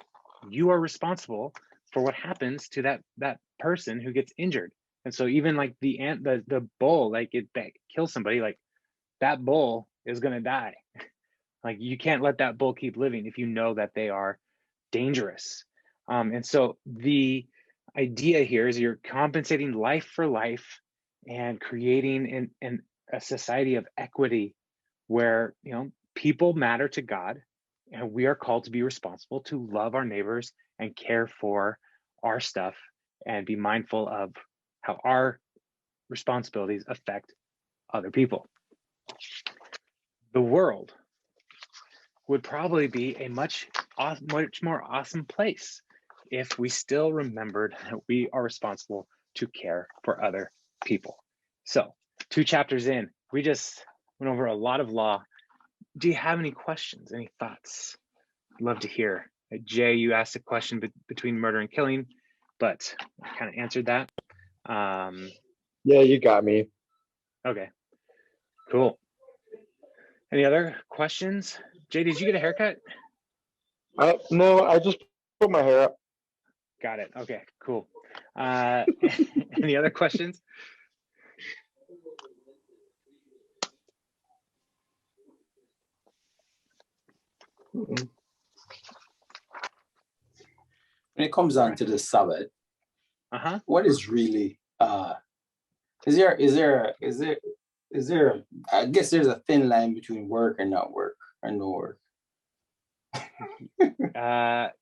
you are responsible for what happens to that person who gets injured. And so even like the bull, like that kills somebody, like that bull is gonna die. Like you can't let that bull keep living if you know that they are dangerous. And so the idea here is you're compensating life for life and creating a society of equity where people matter to God, and we are called to be responsible to love our neighbors and care for our stuff and be mindful of how our responsibilities affect other people. The world would probably be a much more awesome place if we still remembered that we are responsible to care for other people. So 2 chapters in, we just went over a lot of law. Do you have any questions, any thoughts? I'd love to hear. Jay, you asked a question between murder and killing, but I kind of answered that. Yeah, you got me. Okay, cool. Any other questions? Jay, did you get a haircut? No, I just put my hair up. Got it. Okay, cool. Any other questions? Mm-mm. When it comes down to the Sabbath, what is really is there Is there? I guess there's a thin line between work and not work or no work.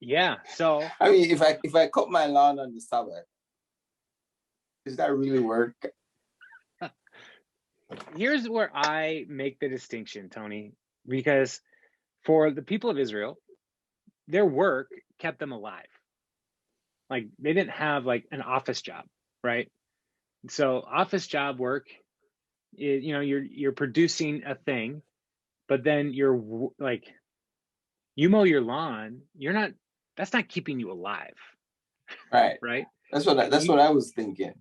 Yeah. So I mean, if I cut my lawn on the Sabbath, is that really work? here's where I make the distinction, Tony, because for the people of Israel, their work kept them alive. Like they didn't have like an office job, right? So office job work is, you're producing a thing, but then you're like, you mow your lawn, that's not keeping you alive, Right. right? That's what I was thinking.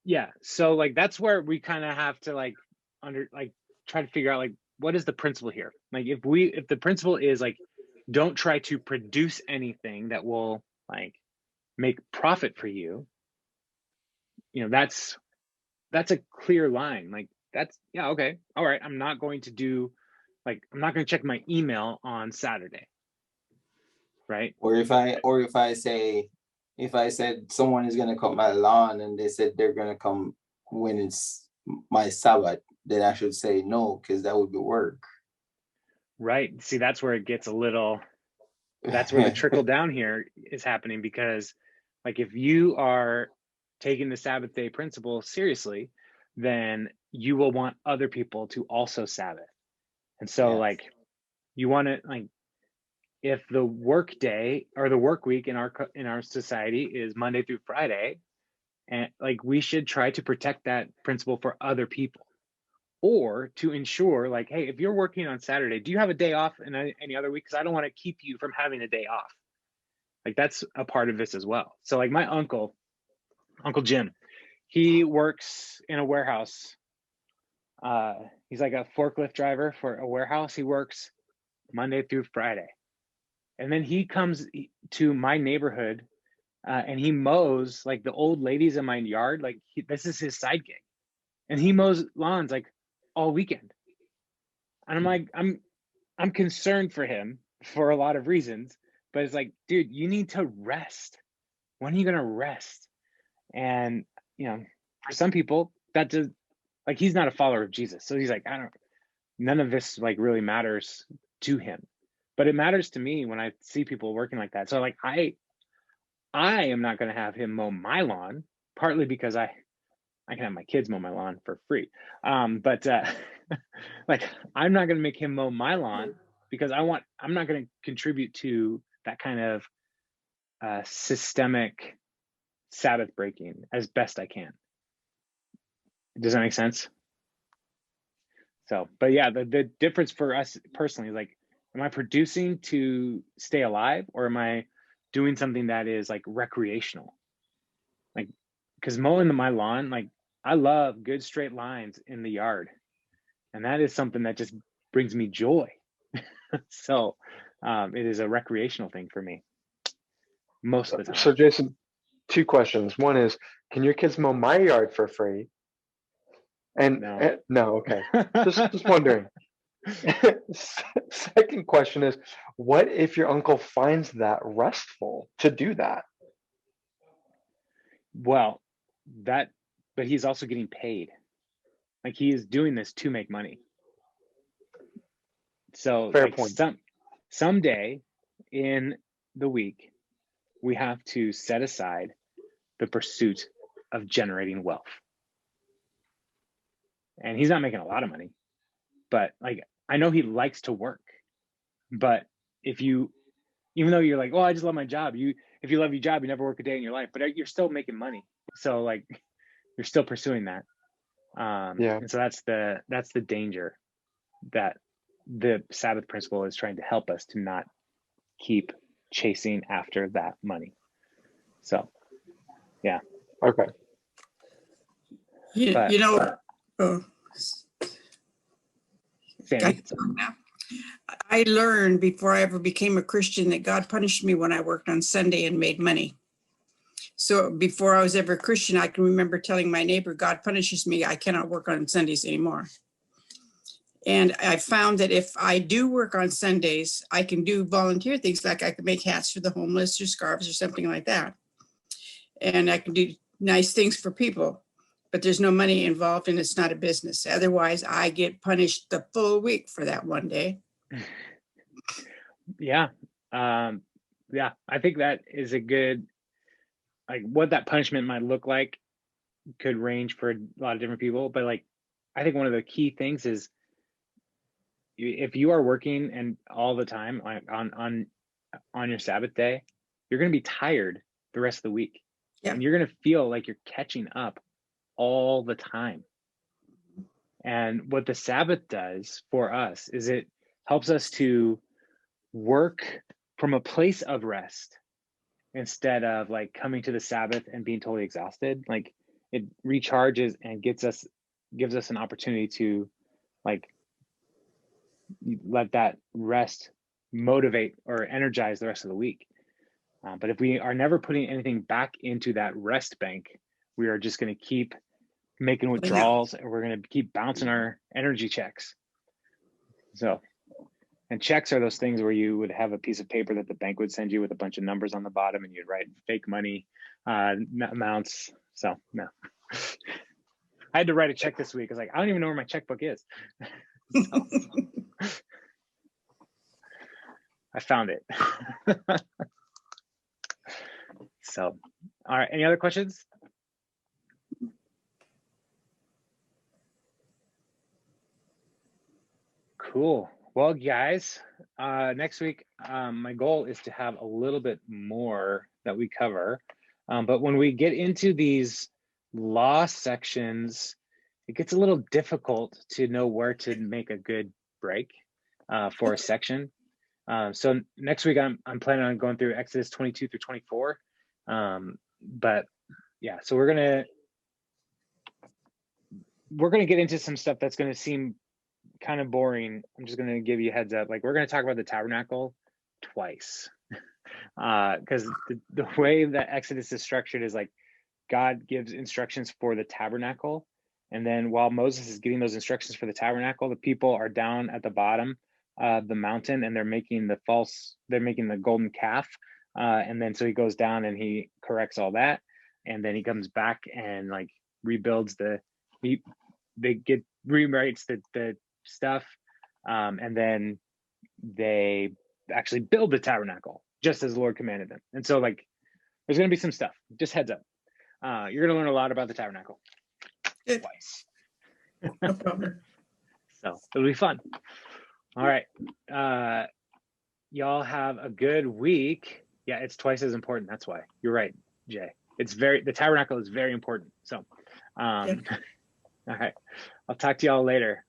Yeah. So like that's where we kind of have to like try to figure out like what is the principle here? Like if the principle is like don't try to produce anything that will like make profit for you, that's a clear line. Like that's yeah, okay. All right. I'm not going to check my email on Saturday. Right? Or if I said someone is gonna cut my lawn and they said they're gonna come when it's my Sabbath, then I should say no, because that would be work. Right. See, that's where it gets that's where the trickle down here is happening, because like if you are taking the Sabbath day principle seriously, then you will want other people to also Sabbath. And so like you want to like if the work day or the work week in our society is Monday through Friday, and like we should try to protect that principle for other people, or to ensure like, hey, if you're working on Saturday, do you have a day off in any other week? Because I don't want to keep you from having a day off. Like that's a part of this as well. So like my Uncle Jim, he works in a warehouse. He's like a forklift driver for a warehouse. He works Monday through Friday. And then he comes to my neighborhood and he mows like the old ladies in my yard. Like this is his side gig. And he mows lawns like all weekend. And I'm like, I'm concerned for him for a lot of reasons, but it's like, dude, you need to rest. When are you going to rest? And, for some people that does, like, he's not a follower of Jesus. So he's like, none of this like really matters to him, but it matters to me when I see people working like that. So like, I am not going to have him mow my lawn, partly because I can have my kids mow my lawn for free. But like, I'm not going to make him mow my lawn because I'm not going to contribute to that kind of systemic Sabbath breaking as best I can. Does that make sense? So, but yeah, the difference for us personally is like, am I producing to stay alive, or am I doing something that is like recreational? Like, because mowing my lawn, like I love good straight lines in the yard. And that is something that just brings me joy. So it is a recreational thing for me most of the time. So Jason, two questions. One is, can your kids mow my yard for free? And no, okay. just wondering. Second question is, what if your uncle finds that restful to do that? Well, but he's also getting paid. Like he is doing this to make money. So fair like point. Someday in the week, we have to set aside the pursuit of generating wealth. And he's not making a lot of money, but like, I know he likes to work, but even though you're like, oh, I just love my job. If you love your job, you never work a day in your life, but you're still making money. So like, you're still pursuing that. And so that's the danger that the Sabbath principle is trying to help us to not keep chasing after that money. So, yeah. Okay. Sandy? I learned before I ever became a Christian that God punished me when I worked on Sunday and made money. So before I was ever a Christian, I can remember telling my neighbor, God punishes me. I cannot work on Sundays anymore. And I found that if I do work on Sundays, I can do volunteer things, like I can make hats for the homeless or scarves or something like that. And I can do nice things for people. but there's no money involved and it's not a business. Otherwise, I get punished the full week for that one day. Yeah. Yeah, I think that is a good, like, what that punishment might look like could range for a lot of different people. But like, I think one of the key things is if you are working and all the time on your Sabbath day, you're going to be tired the rest of the week. Yeah. And you're going to feel like you're catching up all the time. And what the Sabbath does for us is it helps us to work from a place of rest instead of like coming to the Sabbath and being totally exhausted. Like, it recharges and gives us an opportunity to like let that rest motivate or energize the rest of the week. But if we are never putting anything back into that rest bank, we are just going to keep making withdrawals, and we're going to keep bouncing our energy checks. So, and checks are those things where you would have a piece of paper that the bank would send you with a bunch of numbers on the bottom, and you'd write fake money amounts. So no, I had to write a check this week. I was like, I don't even know where my checkbook is. So, I found it. So, all right. Any other questions? Cool. Well, guys, next week, my goal is to have a little bit more that we cover. But when we get into these law sections, it gets a little difficult to know where to make a good break for a section. So next week, I'm planning on going through Exodus 22 through 24. But yeah, so we're gonna get into some stuff that's gonna seem kind of boring. I'm just gonna give you a heads up. Like, we're gonna talk about the tabernacle twice, because the way that Exodus is structured is like God gives instructions for the tabernacle, and then while Moses is getting those instructions for the tabernacle, the people are down at the bottom of the mountain and they're making the golden calf. And then so he goes down and he corrects all that, and then he comes back and like rebuilds rewrites the stuff, and then they actually build the tabernacle just as the Lord commanded them. And so like there's going to be some stuff, just heads up. You're going to learn a lot about the tabernacle twice. No problem. So it'll be fun. All right. Y'all have a good week. Yeah, it's twice as important. That's why. You're right, Jay. The tabernacle is very important. So, all right. I'll talk to y'all later.